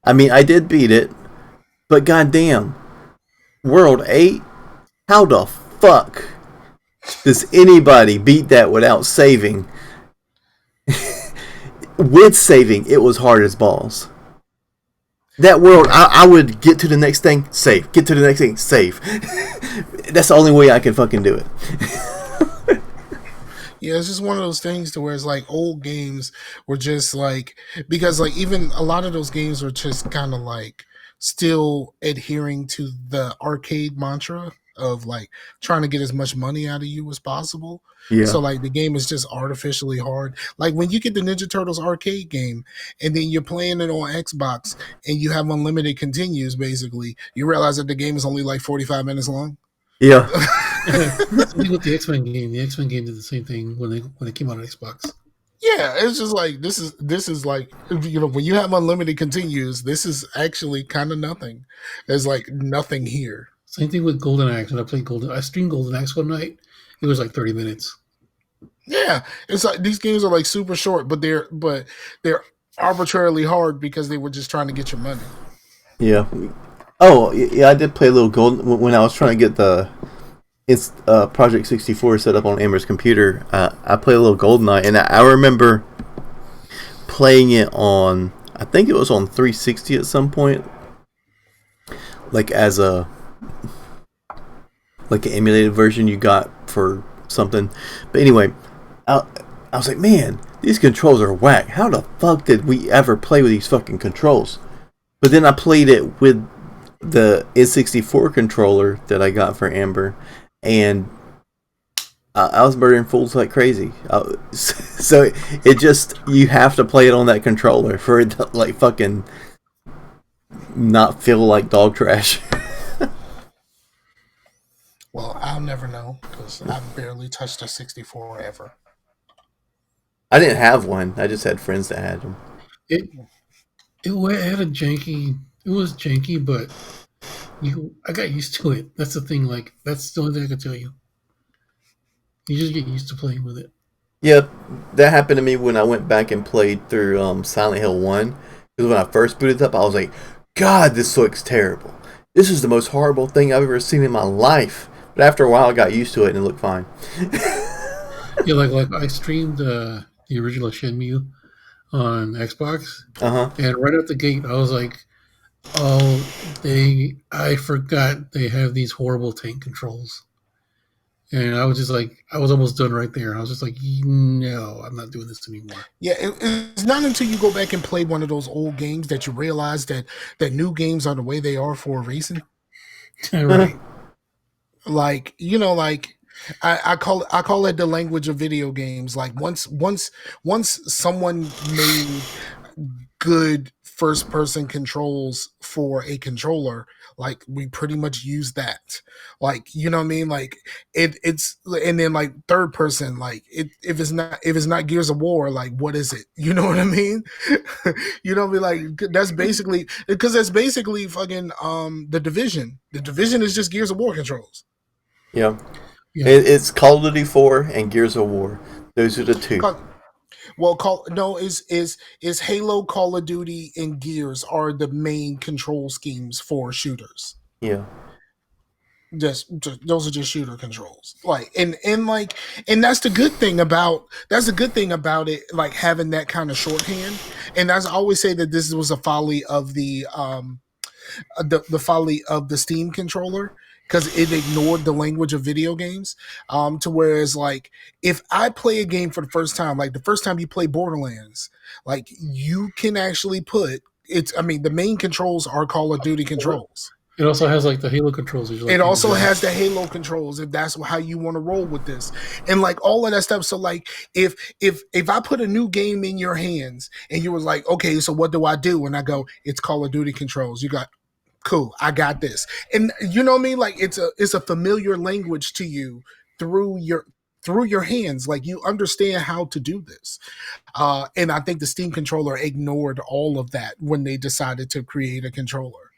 Speaker 2: I mean, I did beat it, but goddamn, World 8? How the fuck does anybody beat that without saving? With saving, it was hard as balls. That world, I would get to the next thing, save. Get to the next thing, save. That's the only way I can fucking do it.
Speaker 1: Yeah, it's just one of those things to where it's like old games were just like, because like even a lot of those games were just kind of like still adhering to the arcade mantra of like trying to get as much money out of you as possible.
Speaker 2: Yeah.
Speaker 1: So like the game is just artificially hard. Like when you get the Ninja Turtles arcade game and then you're playing it on Xbox and you have unlimited continues, basically, you realize that the game is only like 45 minutes long.
Speaker 2: Yeah.
Speaker 3: With the X-Men game, the X-Men game did the same thing when it came out on Xbox.
Speaker 1: Yeah, it's just like this is like, you know, when you have unlimited continues, this is actually kind of nothing. There's like nothing here.
Speaker 3: Same thing with Golden Axe. When I streamed Golden Axe one night. It was like 30 minutes.
Speaker 1: Yeah, it's like these games are like super short, but they're arbitrarily hard because they were just trying to get your money.
Speaker 2: Yeah. Oh, yeah. I did play a little Golden when I was trying to get it's Project 64 set up on Amber's computer. I played a little GoldenEye, and I remember playing it on, I think it was on 360 at some point, like as an emulated version you got for something. But anyway, I was like, man, these controls are whack. How the fuck did we ever play with these fucking controls? But then I played it with the N64 controller that I got for Amber, and I was murdering fools like crazy. So it just, you have to play it on that controller for it to like fucking not feel like dog trash.
Speaker 1: Well, I'll never know because I've barely touched a 64 ever.
Speaker 2: I didn't have one. I just had friends that had them.
Speaker 3: It had a janky. It was janky, but I got used to it. That's the thing. Like, that's the only thing I can tell you. You just get used to playing with it.
Speaker 2: Yeah, that happened to me when I went back and played through Silent Hill 1. Because when I first booted up, I was like, God, this looks terrible. This is the most horrible thing I've ever seen in my life. But after a while, I got used to it and it looked fine.
Speaker 3: Yeah, like I streamed the original Shenmue on Xbox. And right out the gate, I was like, oh, I forgot they have these horrible tank controls. And I was just like, I was almost done right there. I was just like, no, I'm not doing this anymore.
Speaker 1: Yeah, it's not until you go back and play one of those old games that you realize that new games are the way they are for a reason.
Speaker 3: Right.
Speaker 1: Like, you know, like I call it the language of video games. Like once someone made good first person controls for a controller, like we pretty much use that. Like, you know what I mean? Like it's and then like third person, like if it's not Gears of War, like what is it? You know what I mean? You know what I mean? Like that's basically fucking the Division. The Division is just Gears of War controls.
Speaker 2: Yeah. It's Call of Duty 4 and Gears of War. Those are the two.
Speaker 1: Is Halo, Call of Duty, and Gears are the main control schemes for shooters.
Speaker 2: Yeah.
Speaker 1: Just those are just shooter controls. Like and that's the good thing about it, like having that kind of shorthand. And as I always say that this was a folly of the folly of the Steam controller, because it ignored the language of video games. To whereas like if I play a game for the first time, like the first time you play Borderlands, like you can actually put the main controls are Call of Duty controls.
Speaker 3: It also has like the Halo controls.
Speaker 1: It also has the Halo controls if that's how you want to roll with this, and like all of that stuff. So like if I put a new game in your hands and you were like, okay, so what do I do? And I go, it's Call of Duty controls. You got, cool, I got this. And you know what I mean? Like it's a familiar language to you through your hands. Like you understand how to do this. And I think the Steam controller ignored all of that when they decided to create a controller.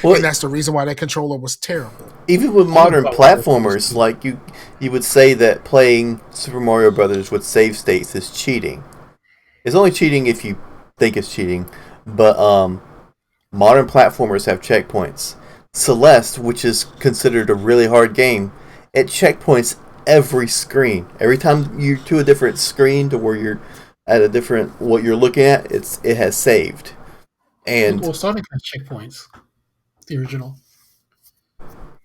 Speaker 1: Well, and that's the reason why that controller was terrible.
Speaker 2: Even with modern platformers, like you would say that playing Super Mario Brothers with save states is cheating. It's only cheating if you think it's cheating, but modern platformers have checkpoints. Celeste, which is considered a really hard game, it checkpoints every screen. Every time you're to a different screen to where you're at a different what you're looking at, it has saved. And
Speaker 3: well, Sonic has checkpoints. The original.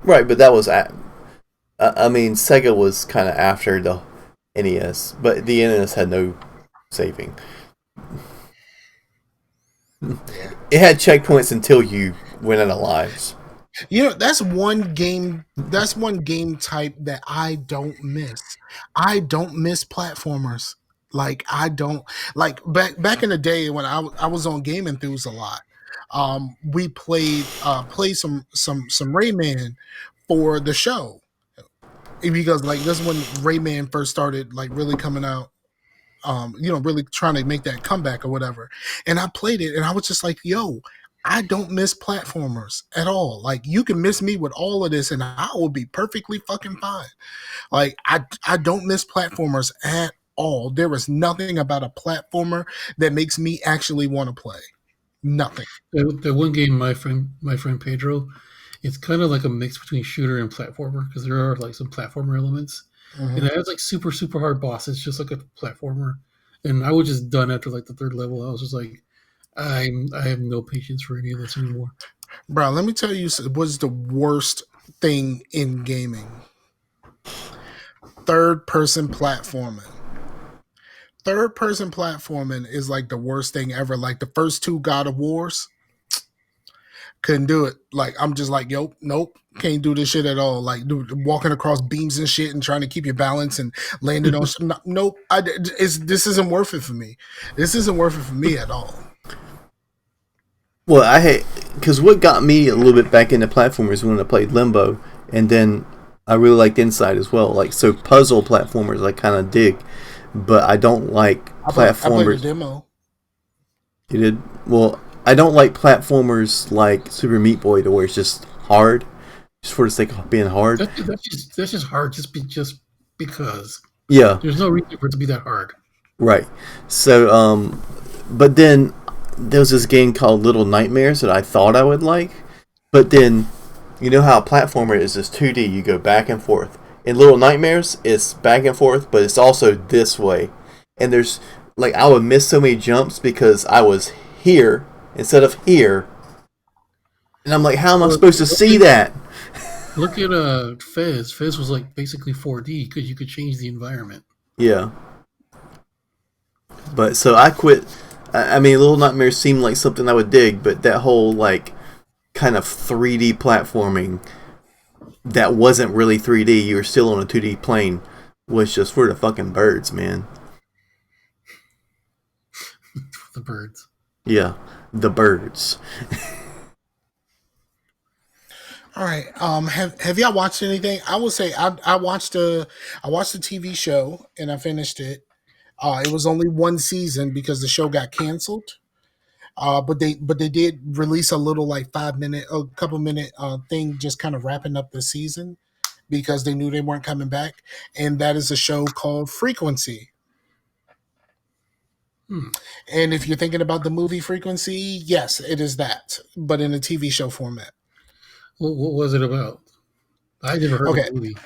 Speaker 2: Right, but that was Sega was kind of after the NES, but the NES had no saving. It had checkpoints until you went out of lives.
Speaker 1: You know, that's one game type that I don't miss. I don't miss platformers. Like I don't like back in the day when I was on Game Enthuse a lot. We played some Rayman for the show. Because like this is when Rayman first started like really coming out. Really trying to make that comeback or whatever. And I played it and I was just like, yo, I don't miss platformers at all. Like you can miss me with all of this and I will be perfectly fucking fine. Like I don't miss platformers at all. There is nothing about a platformer that makes me actually want to play. Nothing.
Speaker 3: The one game my friend Pedro, it's kind of like a mix between shooter and platformer because there are like some platformer elements. Mm-hmm. And it has like super, super hard bosses, just like a platformer. And I was just done after like the third level. I was just like, I have no patience for any of this anymore.
Speaker 1: Bro, let me tell you what's the worst thing in gaming. Third-person platforming. Third-person platforming is like the worst thing ever. Like the first two God of Wars, couldn't do it. Like I'm just like, yo, nope, can't do this shit at all. Like walking across beams and shit and trying to keep your balance and landing on nope. This isn't worth it for me. This isn't worth it for me at all.
Speaker 2: Well, I hate because what got me a little bit back into platformers when I played Limbo, and then I really liked Inside as well. Like so, puzzle platformers I kind of dig, but I don't like platformers. I played
Speaker 1: the demo.
Speaker 2: You did? Well, I don't like platformers like Super Meat Boy to where it's just hard, just for the sake of being hard.
Speaker 3: That's just hard, just because.
Speaker 2: Yeah.
Speaker 3: There's no reason for it to be that hard.
Speaker 2: Right. So, but then there was this game called Little Nightmares that I thought I would like, but then, you know how a platformer is just 2D, you go back and forth. In Little Nightmares, it's back and forth, but it's also this way. And there's, like, I would miss so many jumps because I was here instead of here. And I'm like, how am I supposed to see that?
Speaker 3: Look at Fez. Fez was like basically 4D because you could change the environment.
Speaker 2: Yeah. But so I quit. I mean, Little Nightmares seemed like something I would dig, but that whole like kind of 3D platforming that wasn't really 3D, you were still on a 2D plane, was just for the fucking birds, man.
Speaker 3: The birds.
Speaker 1: Yeah, the birds. All right. Have y'all watched anything? I will say I watched a TV show and I finished it. It was only one season because the show got canceled. But they did release a little like a couple minute thing just kind of wrapping up the season because they knew they weren't coming back, and that is a show called Frequency. And if you're thinking about the movie Frequency, yes, it is that, but in a TV show format.
Speaker 3: What was it about? I never heard of the movie.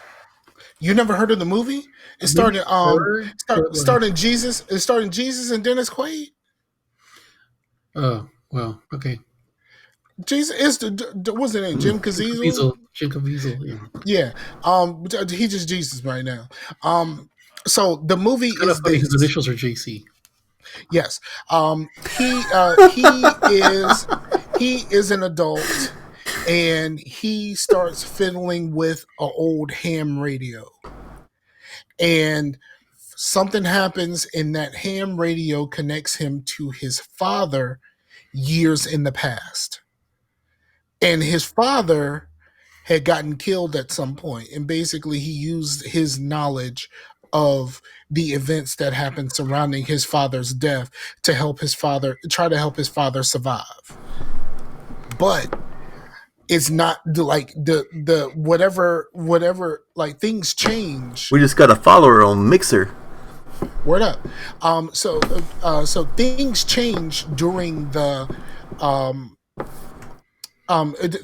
Speaker 1: You never heard of the movie? It started starting Jesus. It started Jesus and Dennis Quaid.
Speaker 3: Oh well, okay.
Speaker 1: Jesus is what's his name? Jim Caviezel.
Speaker 3: Jim Caviezel.
Speaker 1: Yeah. He's just Jesus right now. So the movie is
Speaker 3: funny. His initials are JC.
Speaker 1: Yes. He is an adult, and he starts fiddling with an old ham radio, and something happens, and that ham radio connects him to his father years in the past. And his father had gotten killed at some point, and basically he used his knowledge of the events that happened surrounding his father's death to try to help his father survive. But it's not like the whatever like things change.
Speaker 2: We just got a follower on Mixer.
Speaker 1: Word up. So things change during the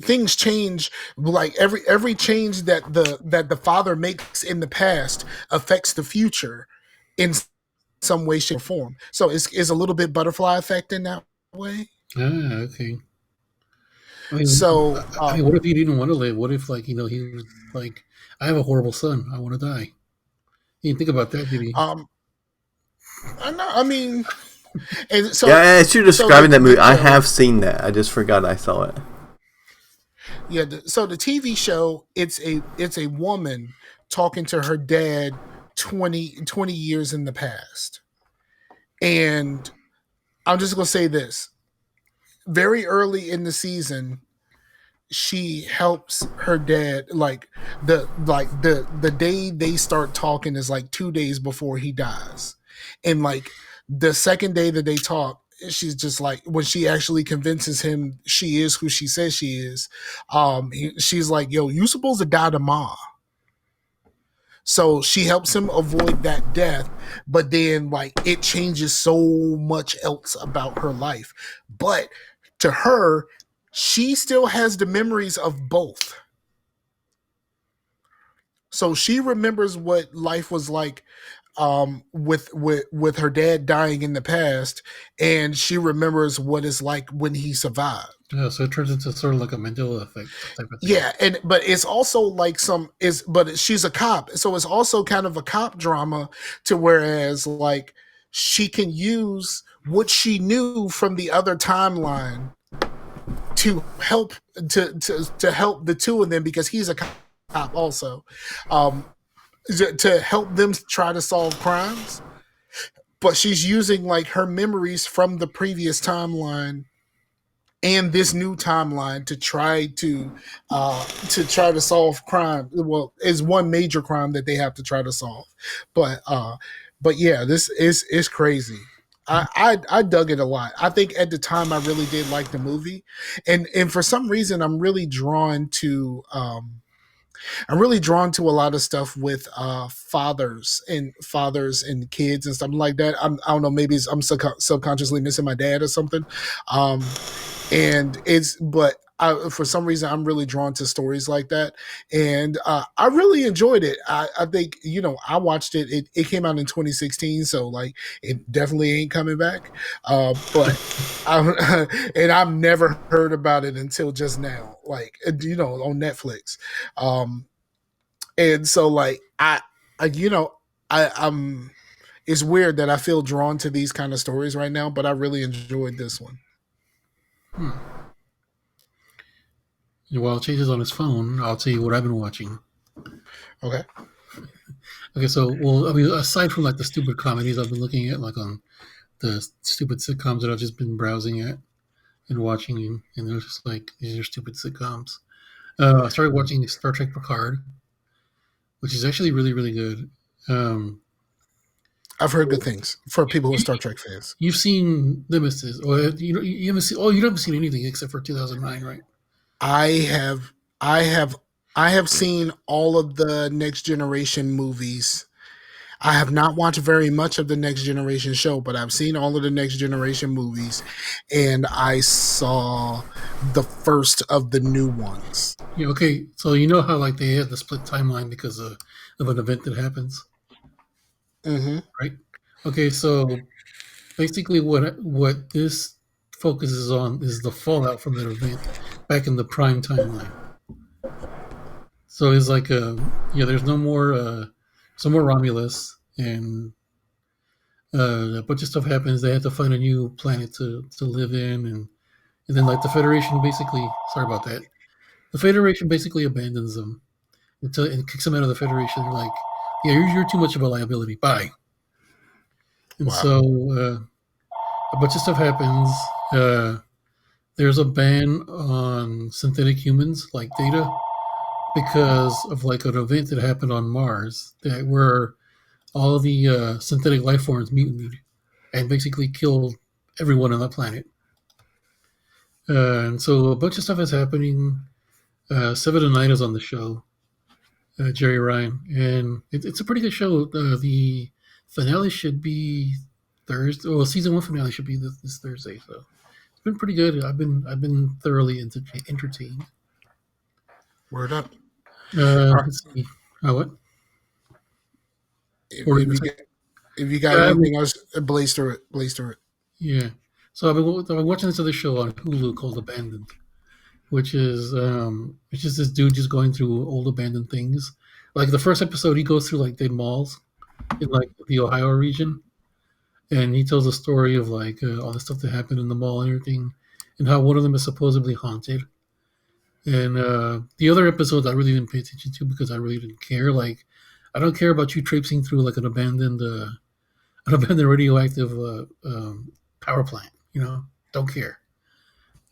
Speaker 1: things change, like every change that the father makes in the past affects the future in some way, shape, or form. So it's a little bit butterfly effect in that way.
Speaker 3: Ah, okay. I mean, what if he didn't want to live? What if, like, he was like, I have a horrible son, I want to die. You didn't think about that, did he?
Speaker 1: I know. I mean, and so
Speaker 2: yeah, as you're describing that movie, I have seen that. I just forgot I saw it.
Speaker 1: Yeah, so the TV show, it's a woman talking to her dad 20 years in the past. And I'm just going to say this. Very early in the season, she helps her dad, the day they start talking is like 2 days before he dies. And like the second day that they talk, she's just like, when she actually convinces him she is who she says she is, she's like, yo, you supposed to die tomorrow. So she helps him avoid that death, but then like it changes so much else about her life. But to her, she still has the memories of both. So she remembers what life was like, with her dad dying in the past, and she remembers what it's like when he survived.
Speaker 3: Yeah, so it turns into sort of like a Mandela effect type of thing.
Speaker 1: Yeah, but it's also like but she's a cop, so it's also kind of a cop drama, to whereas like she can use what she knew from the other timeline to help to help the two of them, because he's a cop also, to help them try to solve crimes. But she's using like her memories from the previous timeline and this new timeline to try to solve crime. Well, is one major crime that they have to try to solve. But yeah, this is crazy. I dug it a lot. I think at the time I really did like the movie, and for some reason I'm really drawn to a lot of stuff with fathers and kids and stuff like that. I don't know, maybe I'm subconsciously missing my dad or something. And for some reason, I'm really drawn to stories like that, and I really enjoyed it. I think I watched it. It came out in 2016, so like it definitely ain't coming back. But and I've never heard about it until just now, like on Netflix. And so like I'm. It's weird that I feel drawn to these kind of stories right now, but I really enjoyed this one.
Speaker 3: While Chase is on his phone, I'll tell you what I've been watching.
Speaker 1: Okay.
Speaker 3: Okay, so I mean, aside from like the stupid comedies I've been looking at, like on the stupid sitcoms that I've just been browsing at and watching, and they're just like, these are stupid sitcoms. I started watching Star Trek Picard, which is actually really, really good.
Speaker 1: I've heard good things for people who are Star Trek fans.
Speaker 3: You've seen Nemesis, or you haven't seen? Oh, you haven't seen anything except for 2009, right?
Speaker 1: I have seen all of the Next Generation movies. I have not watched very much of the Next Generation show, but I've seen all of the Next Generation movies, and I saw the first of the new ones.
Speaker 3: Yeah, okay, so you know how like they had the split timeline because of an event that happens, right? Okay, so basically what this focuses on is the fallout from that event back in the prime timeline. So it's like there's no more Romulus, and a bunch of stuff happens. They have to find a new planet to live in, and then like the Federation basically, sorry about that, the Federation basically abandons them and kicks them out of the Federation. They're like, yeah, you're too much of a liability, bye. And so a bunch of stuff happens. There's a ban on synthetic humans like Data, because of like an event that happened on Mars where all the synthetic life forms mutinied and basically killed everyone on that planet. And so a bunch of stuff is happening. Seven of Night is on the show, Jerry Ryan, and it's a pretty good show. The finale should be Thursday. Well, season 1 finale should be this Thursday. So it's been pretty good. I've been thoroughly entertained.
Speaker 1: Word up.
Speaker 3: Let's see. What?
Speaker 1: If you got anything else, blaze through it.
Speaker 3: Yeah. So I've been watching this other show on Hulu called Abandoned, which is this dude just going through old abandoned things. Like the first episode, he goes through like dead malls in like the Ohio region, and he tells a story of like all the stuff that happened in the mall and everything, and how one of them is supposedly haunted. And the other episodes I really didn't pay attention to because I really didn't care. Like, I don't care about you traipsing through like an abandoned radioactive power plant. You know, don't care.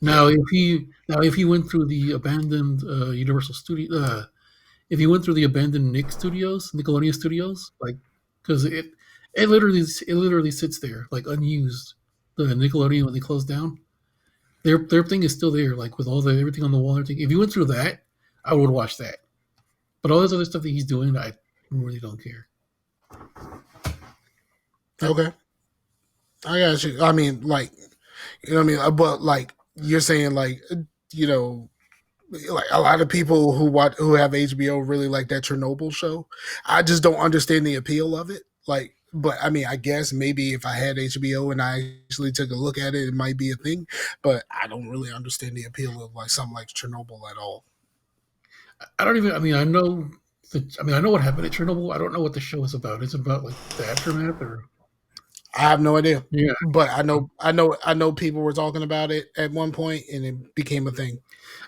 Speaker 3: Now, if he went through the abandoned Universal Studio, if he went through the abandoned Nickelodeon Studios, like, because it literally sits there like unused. The Nickelodeon when they closed down, their thing is still there, like with all everything on the wall and everything. If you went through that, I would watch that. But all this other stuff that he's doing, I really don't care.
Speaker 1: Okay, I got you. I mean, like, you know what I mean? But like you're saying, like, you know, like a lot of people who have HBO really like that Chernobyl show. I just don't understand the appeal of it. Like, but I mean, I guess maybe if I had HBO and I actually took a look at it, it might be a thing. But I don't really understand the appeal of like something like Chernobyl at all.
Speaker 3: I don't even. I mean, I know. I know what happened at Chernobyl. I don't know what the show is about. It's about like the aftermath, or
Speaker 1: I have no idea.
Speaker 3: yeah.
Speaker 1: But I know people were talking about it at one point, and it became a thing.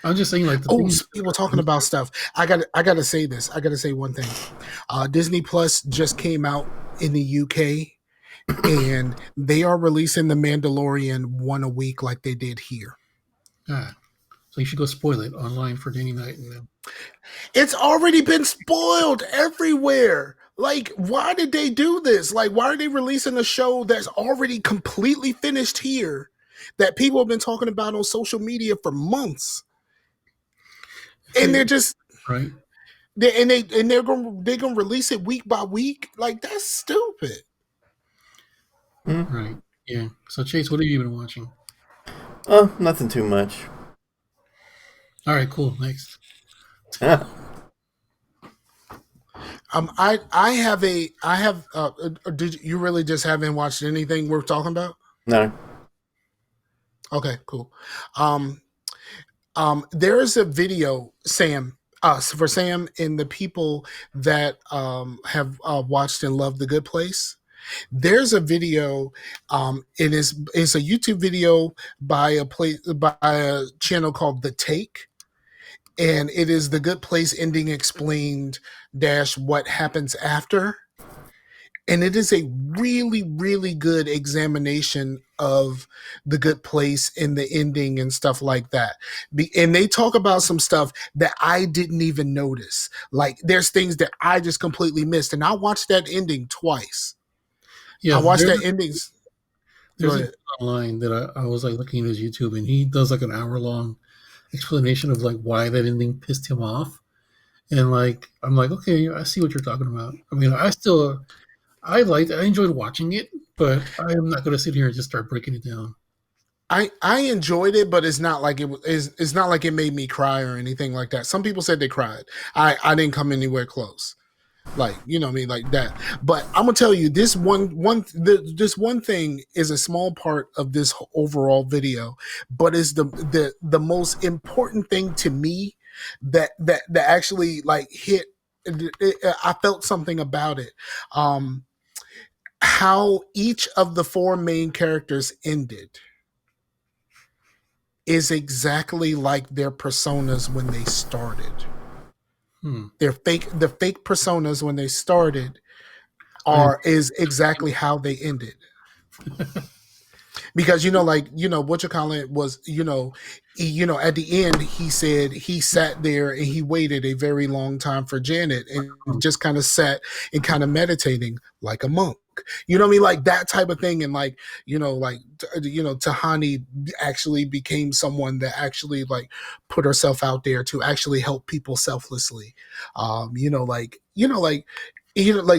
Speaker 3: I'm just saying, like,
Speaker 1: people talking about stuff. I gotta say this. I gotta say one thing. Disney Plus just came out in the UK, and they are releasing The Mandalorian one a week like they did here.
Speaker 3: So you should go spoil it online for Danny Knight and them.
Speaker 1: It's already been spoiled everywhere. Like, why did they do this? Like, why are they releasing a show that's already completely finished here that people have been talking about on social media for months? And they're just
Speaker 3: right.
Speaker 1: They're gonna release it week by week. Like, that's stupid.
Speaker 3: Right. Yeah. So Chase, what have you been watching?
Speaker 2: Nothing too much.
Speaker 3: All right. Cool. Next.
Speaker 1: I have did you really just haven't watched anything worth talking about?
Speaker 2: No.
Speaker 1: Okay, cool. There is a video, Sam, for Sam and the people that have watched and loved The Good Place. There's a video. It's a YouTube video by a channel called The Take, and it is The Good Place ending explained - what happens after. And it is a really, really good examination of The Good Place and the ending and stuff like that. And they talk about some stuff that I didn't even notice. Like, there's things that I just completely missed. And I watched that ending twice. Yeah, I watched that ending.
Speaker 3: There's a online that I was like looking at his YouTube, and he does like an hour-long explanation of like why that ending pissed him off. And like, I'm like, okay, I see what you're talking about. I mean, I enjoyed watching it, but I am not going to sit here and just start breaking it down.
Speaker 1: I enjoyed it, but it's not like it's not like it made me cry or anything like that. Some people said they cried. I didn't come anywhere close. Like, you know what I mean, like that. But I'm gonna tell you, this one thing is a small part of this overall video, but is the most important thing to me that actually like hit. I felt something about it. How each of the four main characters ended is exactly like their personas when they started. The fake personas when they started is exactly how they ended. Because what you call it was, at the end he said he sat there and he waited a very long time for Janet and just kind of sat and kind of meditating like a monk. You know what I mean? Like that type of thing. And like, Tahani actually became someone that actually like put herself out there to actually help people selflessly. Like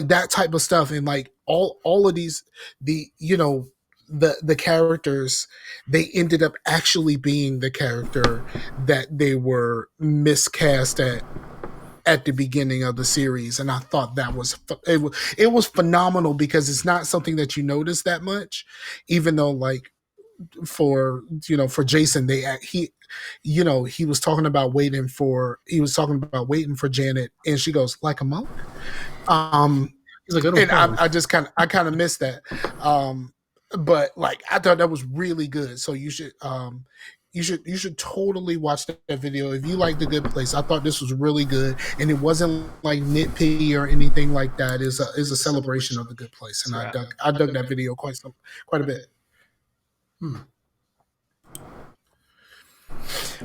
Speaker 1: that type of stuff. And like all of these, the characters, they ended up actually being the character that they were miscast at the beginning of the series. And I thought that it was phenomenal because it's not something that you notice that much, even though like for Jason, he was talking about waiting for Janet, and she goes, like a monk. He's like, and I kind of missed that. But like, I thought that was really good. So you should, You should totally watch that video if you like The Good Place. I thought this was really good, and it wasn't like nitpicky or anything like that. It's a celebration of The Good Place, and I dug that video quite a bit.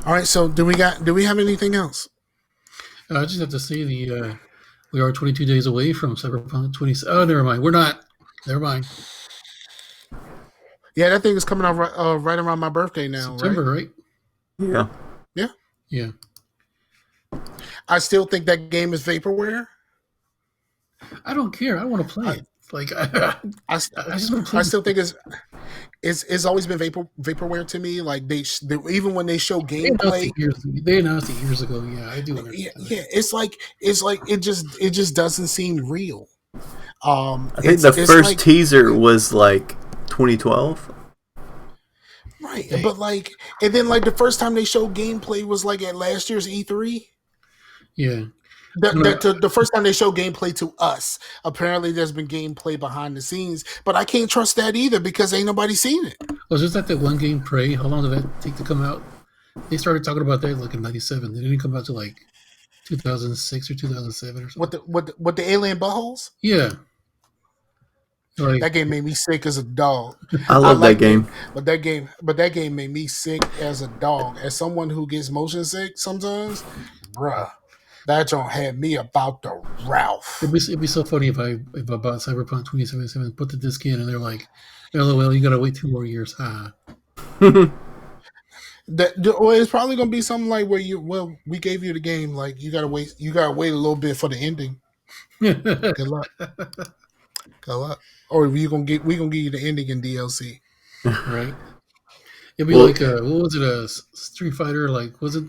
Speaker 1: All right, so do we have anything else?
Speaker 3: I just have to say we are 22 days away from Cyberpunk 20. Oh, never mind. We're not. Never mind.
Speaker 1: Yeah, that thing is coming out right around my birthday now.
Speaker 3: September, right?
Speaker 2: Yeah.
Speaker 1: Yeah.
Speaker 3: Yeah.
Speaker 1: I still think that game is vaporware.
Speaker 3: I don't care. I want to play it. Like I just want to play.
Speaker 1: I still think it's always been vaporware to me. Like they even when they show gameplay,
Speaker 3: they announced it years ago. Yeah, I do understand.
Speaker 1: Yeah. It's like it just doesn't seem real.
Speaker 2: I think the first teaser was like 2012.
Speaker 1: Right, but like, and then like the first time they showed gameplay was like at last year's E3.
Speaker 3: Yeah.
Speaker 1: The first time they showed gameplay to us, apparently there's been gameplay behind the scenes, but I can't trust that either because ain't nobody seen it.
Speaker 3: Was just like that one game, Prey? How long did that take to come out? They started talking about that like in '97. They didn't come out to like 2006 or 2007 or something.
Speaker 1: With the alien buttholes?
Speaker 3: Yeah. Like,
Speaker 1: that game made me sick as a dog.
Speaker 2: I love that game.
Speaker 1: But that game made me sick as a dog. As someone who gets motion sick sometimes, bruh, that joint had me about to Ralph.
Speaker 3: It'd be so funny if I bought Cyberpunk 2077, put the disc in, and they're like, "LOL, you gotta wait 2 more years."
Speaker 1: It's probably gonna be something like we gave you the game, like you gotta wait a little bit for the ending. Good luck. Good luck. Or we gonna give you the ending in DLC.
Speaker 3: Right. It'd be like what was it? A Street Fighter? Like was it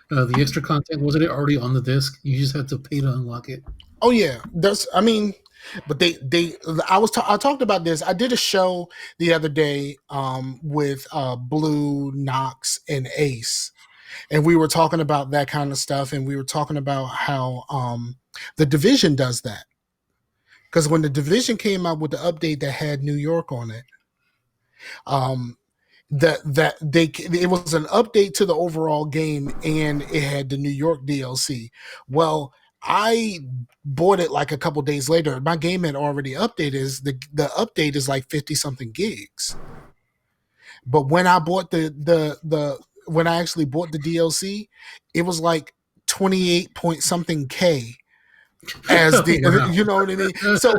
Speaker 3: the extra content? Wasn't it already on the disc? You just had to pay to unlock it.
Speaker 1: Oh yeah, but I talked about this. I did a show the other day with Blue, Knox, and Ace, and we were talking about that kind of stuff, and we were talking about how the Division does that. Because when the Division came out with the update that had New York on it, it was an update to the overall game, and it had the New York DLC. Well, I bought it like a couple days later. My game had already updated. The update is like 50 something gigs. But when I bought when I actually bought the DLC, it was like 28 point something K. As the wow. You know what I mean? So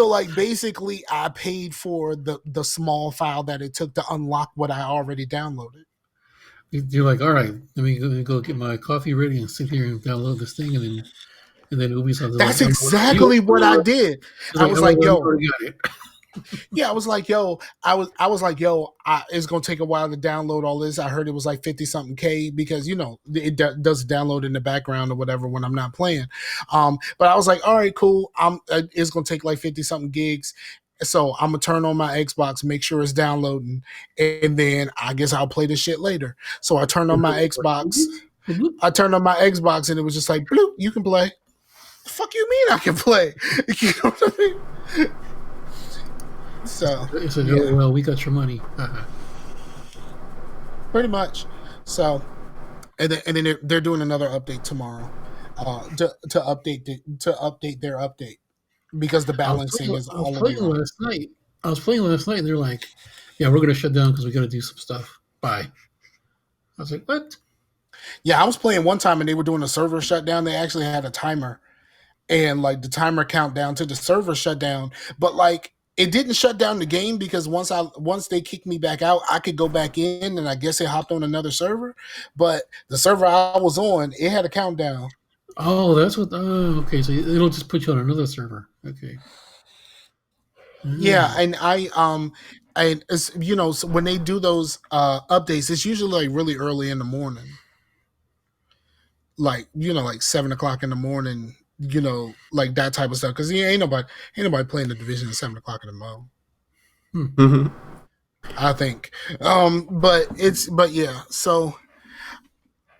Speaker 1: like basically I paid for the small file that it took to unlock what I already downloaded.
Speaker 3: You're like, all right, let me go get my coffee ready and sit here and download this thing, and then Ubisoft.
Speaker 1: That's like, exactly what I did. I was like, yo. Yeah, I was like, yo, it's gonna take a while to download all this. I heard it was like 50 something K because it does download in the background or whatever when I'm not playing. But I was like, all right, cool. It's gonna take like 50 something gigs. So I'm gonna turn on my Xbox, make sure it's downloading, and then I guess I'll play this shit later. So I turned on my Xbox. And it was just like, bloop, you can play. The fuck you mean I can play? You know what I mean? So
Speaker 3: yeah. Well, we got your money.
Speaker 1: Pretty much. So, and then they're doing another update tomorrow, to update their update because the balancing is all the way wrong.
Speaker 3: I was playing last night, and they're like, "Yeah, we're gonna shut down because we got to do some stuff." Bye. I was like, "What?"
Speaker 1: Yeah, I was playing one time, and they were doing a server shutdown. They actually had a timer, and like the timer countdown to the server shutdown, but like. It didn't shut down the game because once they kicked me back out, I could go back in, and I guess it hopped on another server. But the server I was on, it had a countdown.
Speaker 3: Oh, that's what. Oh, okay. So it'll just put you on another server. Okay.
Speaker 1: Yeah, and so when they do those updates, it's usually like really early in the morning, like 7:00 in the morning. Like that type of stuff. Because ain't nobody playing the Division at 7:00 in the morning.
Speaker 2: Mm-hmm.
Speaker 1: I think. But yeah. So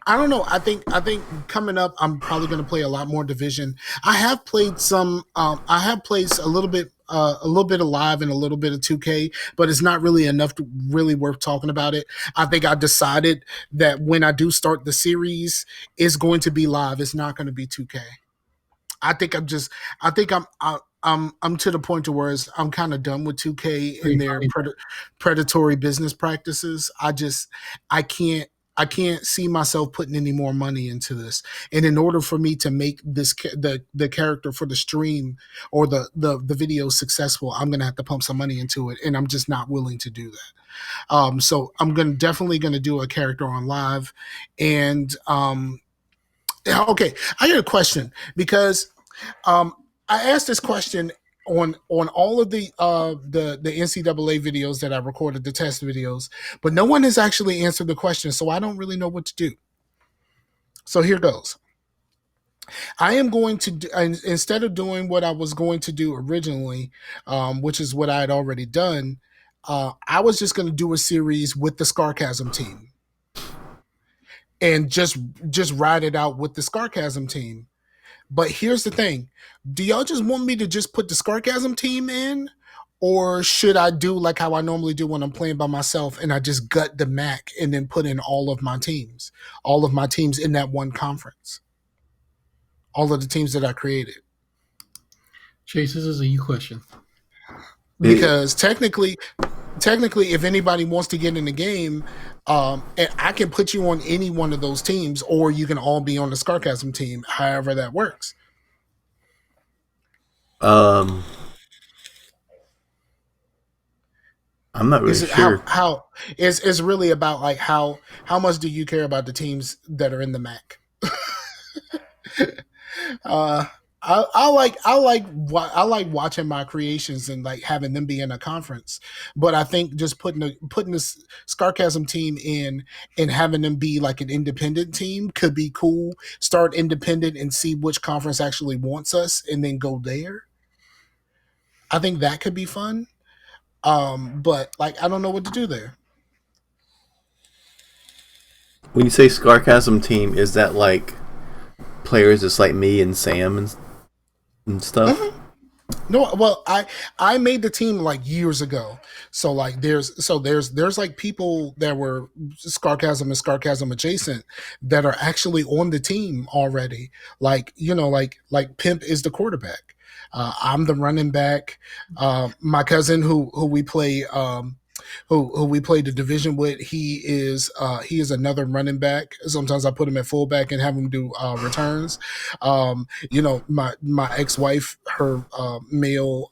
Speaker 1: I don't know. I think coming up, I'm probably going to play a lot more Division. I have played some. I have played a little bit of Live and a little bit of 2K, but it's not really enough to really worth talking about it. I think I decided that when I do start the series, it's going to be Live. It's not going to be 2K. I think I'm just. I think I'm to the point to where I'm kind of done with 2K and their predatory business practices. I can't I can't see myself putting any more money into this. And in order for me to make this the character for the stream or the video successful, I'm gonna have to pump some money into it, and I'm just not willing to do that. So I'm definitely gonna do a character on live, and okay, I got a question because I asked this question on all of the NCAA videos that I recorded, the test videos, but no one has actually answered the question, so I don't really know what to do. So here goes. I am going to do, instead of doing what I was going to do originally, which is what I had already done, I was just going to do a series with the Scarcasm team and just ride it out with the Scarcasm team. But here's the thing. Do y'all just want me to just put the Scarcasm team in? Or should I do like how I normally do when I'm playing by myself and I just gut the Mac and then put in all of my teams in that one conference? All of the teams that I created.
Speaker 3: Chase, this is a you question.
Speaker 1: Because technically, if anybody wants to get in the game, I can put you on any one of those teams, or you can all be on the Scarcasm team, however that works.
Speaker 2: I'm not really sure.
Speaker 1: How it's really about like how much do you care about the teams that are in the MAC? I like watching my creations and like having them be in a conference, but I think just putting this Scarcasm team in and having them be like an independent team could be cool. Start independent and see which conference actually wants us, and then go there. I think that could be fun. But like I don't know what to do there.
Speaker 2: When you say Scarcasm team, is that like players just like me and Sam and stuff?
Speaker 1: Mm-hmm. No, well, I made the team like years ago. So like there's like people that were Scarcasm and Scarcasm adjacent that are actually on the team already. Like, you know, like Pimp is the quarterback. I'm the running back. My cousin who we play who we played the division with, he is another running back. Sometimes I put him at fullback and have him do returns. You know, my ex-wife, her male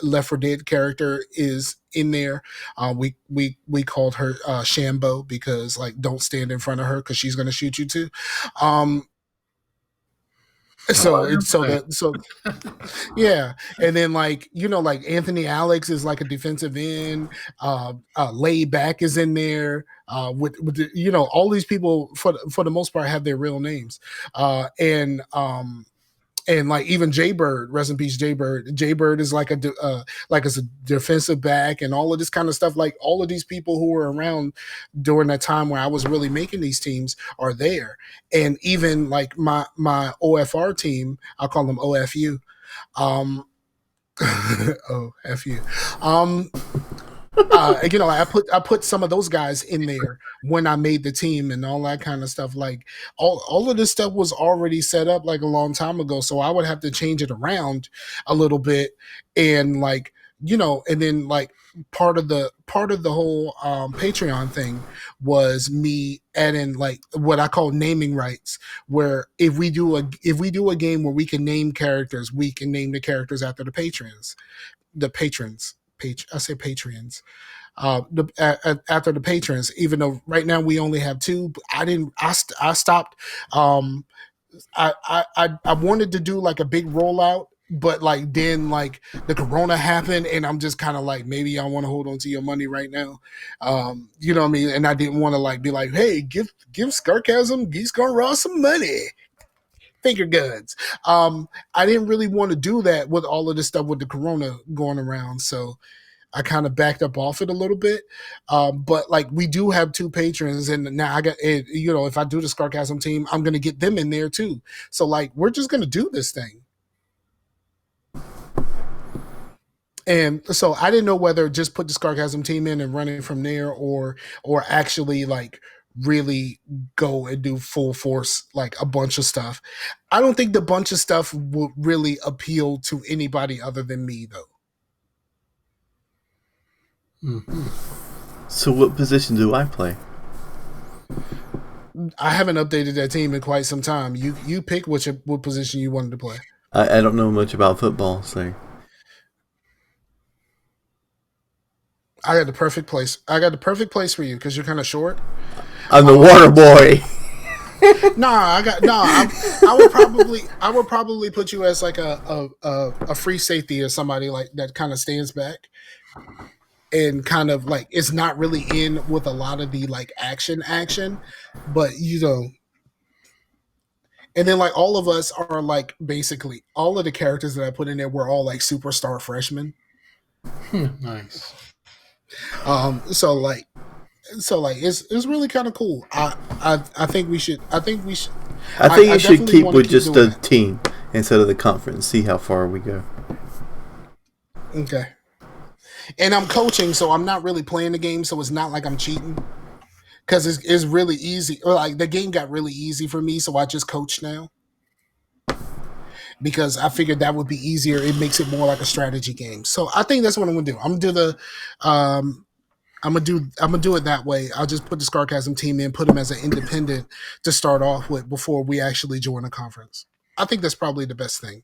Speaker 1: Left 4 Dead character is in there. We called her Shambo because like don't stand in front of her because she's gonna shoot you too. Yeah, and then like you know like Anthony Alex is like a defensive end. Layback is in there. With the, you know, all these people for the most part have their real names. And like even Jaybird, rest in peace, Jaybird. Jaybird is like as a defensive back and all of this kind of stuff. Like all of these people who were around during that time where I was really making these teams are there. And even like my OFR team, I'll call them OFU. OFU. You know, I put some of those guys in there when I made the team and all that kind of stuff. Like all of this stuff was already set up like a long time ago, so I would have to change it around a little bit, and like you know, and then like part of the whole Patreon thing was me adding like what I call naming rights, where if we do a game where we can name characters, we can name the characters after the patrons. I say Patreons. After the patrons, even though right now we only have two, I stopped. I wanted to do like a big rollout, but like then like the corona happened and I'm just kind of like, maybe I want to hold on to your money right now. You know what I mean? And I didn't want to like be like, hey, give Scarcasm, Geese Gone Raw some money. Finger guns. I didn't really want to do that with all of this stuff with the corona going around. So I kind of backed up off it a little bit. But like we do have 2 patrons, and now I got it. If I do the Scarcasm team, I'm gonna get them in there too. So like we're just gonna do this thing. And so I didn't know whether just put the Scarcasm team in and run it from there, or actually like really go and do full force like a bunch of stuff. I don't think the bunch of stuff would really appeal to anybody other than me though.
Speaker 3: Mm-hmm.
Speaker 2: So what position do I play?
Speaker 1: I haven't updated that team in quite some time. You pick what position you wanted to play.
Speaker 2: I don't know much about football, so
Speaker 1: I got the perfect place. I got the perfect place for you because you're kind of short.
Speaker 2: I'm the water boy.
Speaker 1: I would probably put you as like a free safety or somebody like that kind of stands back and kind of like it's not really in with a lot of the like action, but and then like all of us are like basically all of the characters that I put in there were all like superstar freshmen.
Speaker 3: Nice.
Speaker 1: So it's really kind of cool. I think we should. I think you should
Speaker 2: keep with just a team instead of the conference. See how far we go.
Speaker 1: Okay. And I'm coaching, so I'm not really playing the game, so it's not like I'm cheating. Because it's really easy. Like the game got really easy for me, so I just coach now. Because I figured that would be easier. It makes it more like a strategy game. So I think that's what I'm gonna do. I'm gonna do it that way. I'll just put the Scarcasm team in, put them as an independent to start off with before we actually join a conference. I think that's probably the best thing.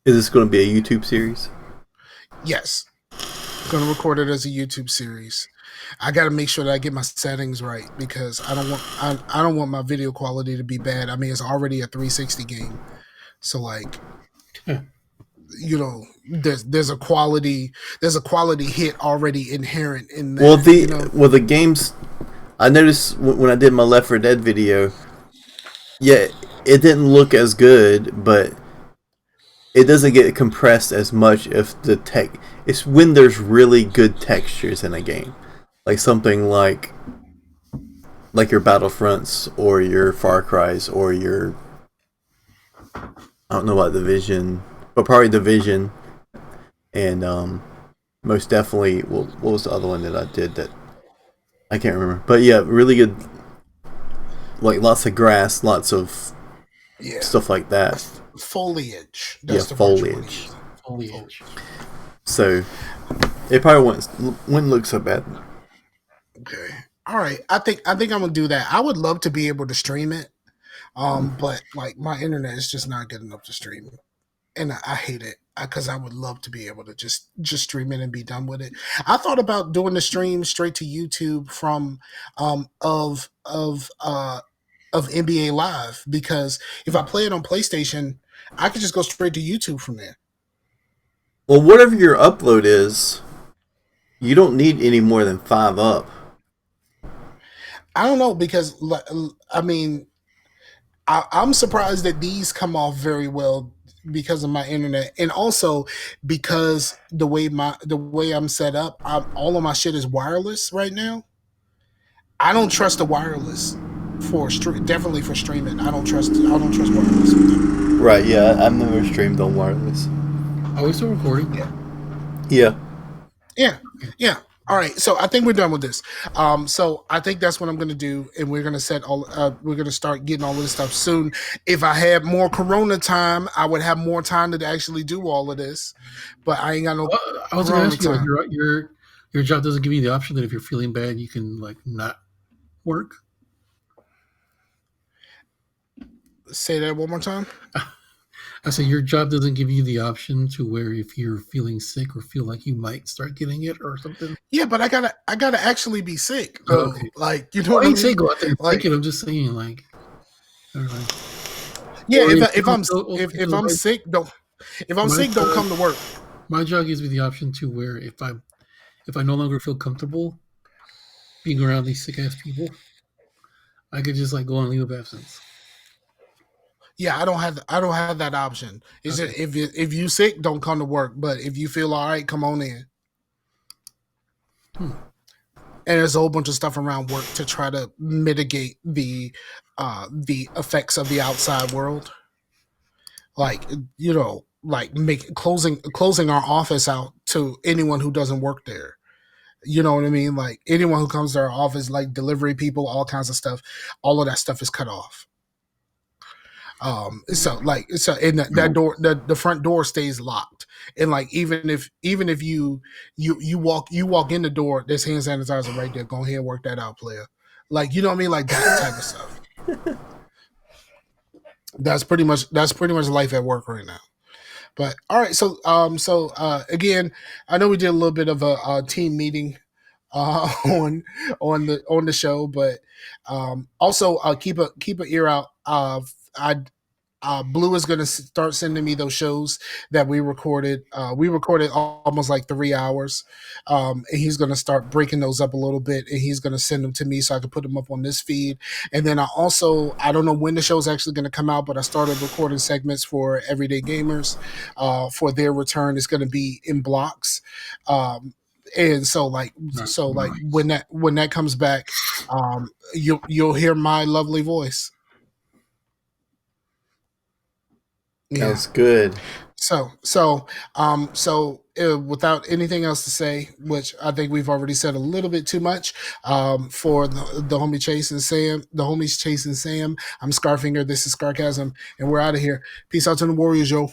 Speaker 2: Is this going to be a YouTube series?
Speaker 1: Yes. I'm going to record it as a YouTube series. I got to make sure that I get my settings right because I don't want my video quality to be bad. I mean, it's already a 360 game. So like there's a quality hit already inherent in that.
Speaker 2: Well, the games I noticed when I did my Left 4 Dead video, yeah, it didn't look as good, but it doesn't get compressed as much if the tech. It's when there's really good textures in a game, like something like your Battlefronts or your Far Cries or your I don't know about Division, but probably Division, and most definitely. Well, what was the other one that I did that I can't remember? But yeah, really good. Like lots of grass, lots of stuff like that.
Speaker 1: Foliage.
Speaker 2: That's foliage. So it probably wouldn't look so bad.
Speaker 1: Okay. All right. I think I'm gonna do that. I would love to be able to stream it, but like my internet is just not good enough to stream it, and I hate it because I would love to be able to just stream it and be done with it. I thought about doing the stream straight to YouTube from of NBA Live because if I play it on PlayStation, I could just go straight to YouTube from there.
Speaker 2: Well, whatever your upload is, you don't need any more than 5 up.
Speaker 1: I don't know because I mean, I'm surprised that these come off very well because of my internet, and also because the way I'm set up, all of my shit is wireless right now. I don't trust the wireless definitely for streaming. I don't trust wireless.
Speaker 2: Right? Yeah, I've never streamed on wireless.
Speaker 3: Are we still recording?
Speaker 2: Yeah.
Speaker 1: All right, so I think we're done with this. So I think that's what I'm going to do, and we're going to we're going to start getting all of this stuff soon. If I had more Corona time, I would have more time to actually do all of this, but I ain't got no.
Speaker 3: I was going to ask you, like, your job doesn't give you the option that if you're feeling bad, you can like not work.
Speaker 1: Say that one more time.
Speaker 3: I say your job doesn't give you the option to where if you're feeling sick or feel like you might start getting it or something.
Speaker 1: Yeah, but I gotta actually be sick. Okay. Like what I mean?
Speaker 3: Say go out there and take it. I'm just saying like.
Speaker 1: Yeah, if I'm sick, don't come to work.
Speaker 3: My job gives me the option to where if I no longer feel comfortable being around these sick ass people, I could just like go on leave of absence.
Speaker 1: Yeah, I don't have that option. It's just if you sick, don't come to work. But if you feel all right, come on in. And there's a whole bunch of stuff around work to try to mitigate the effects of the outside world. Like, like closing our office out to anyone who doesn't work there. You know what I mean? Like anyone who comes to our office, like delivery people, all kinds of stuff, all of that stuff is cut off. So and that door, the front door stays locked, and like even if you walk in the door, there's hand sanitizer right there. Go ahead and work that out, player. Like, you know what I mean? Like that type of stuff. That's pretty much life at work right now. But all right, so again, I know we did a little bit of a team meeting on the show, but also keep an ear out. Blue is going to start sending me those shows that we recorded. We recorded almost like 3 hours, and he's going to start breaking those up a little bit, and he's going to send them to me so I can put them up on this feed. And then I don't know when the show's actually going to come out, but I started recording segments for Everyday Gamers for their return. It's going to be in blocks. And so when that comes back, you'll hear my lovely voice.
Speaker 2: Yeah. That's good.
Speaker 1: So without anything else to say, which I think we've already said a little bit too much, for the homie Chase and Sam, the homies Chase and Sam, I'm Scarfinger. This is Scarcasm, and we're out of here. Peace out to the Warriors, yo.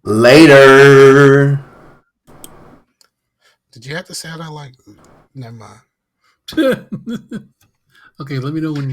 Speaker 2: Later.
Speaker 1: Did you have to say that? Never mind.
Speaker 3: Okay, let me know when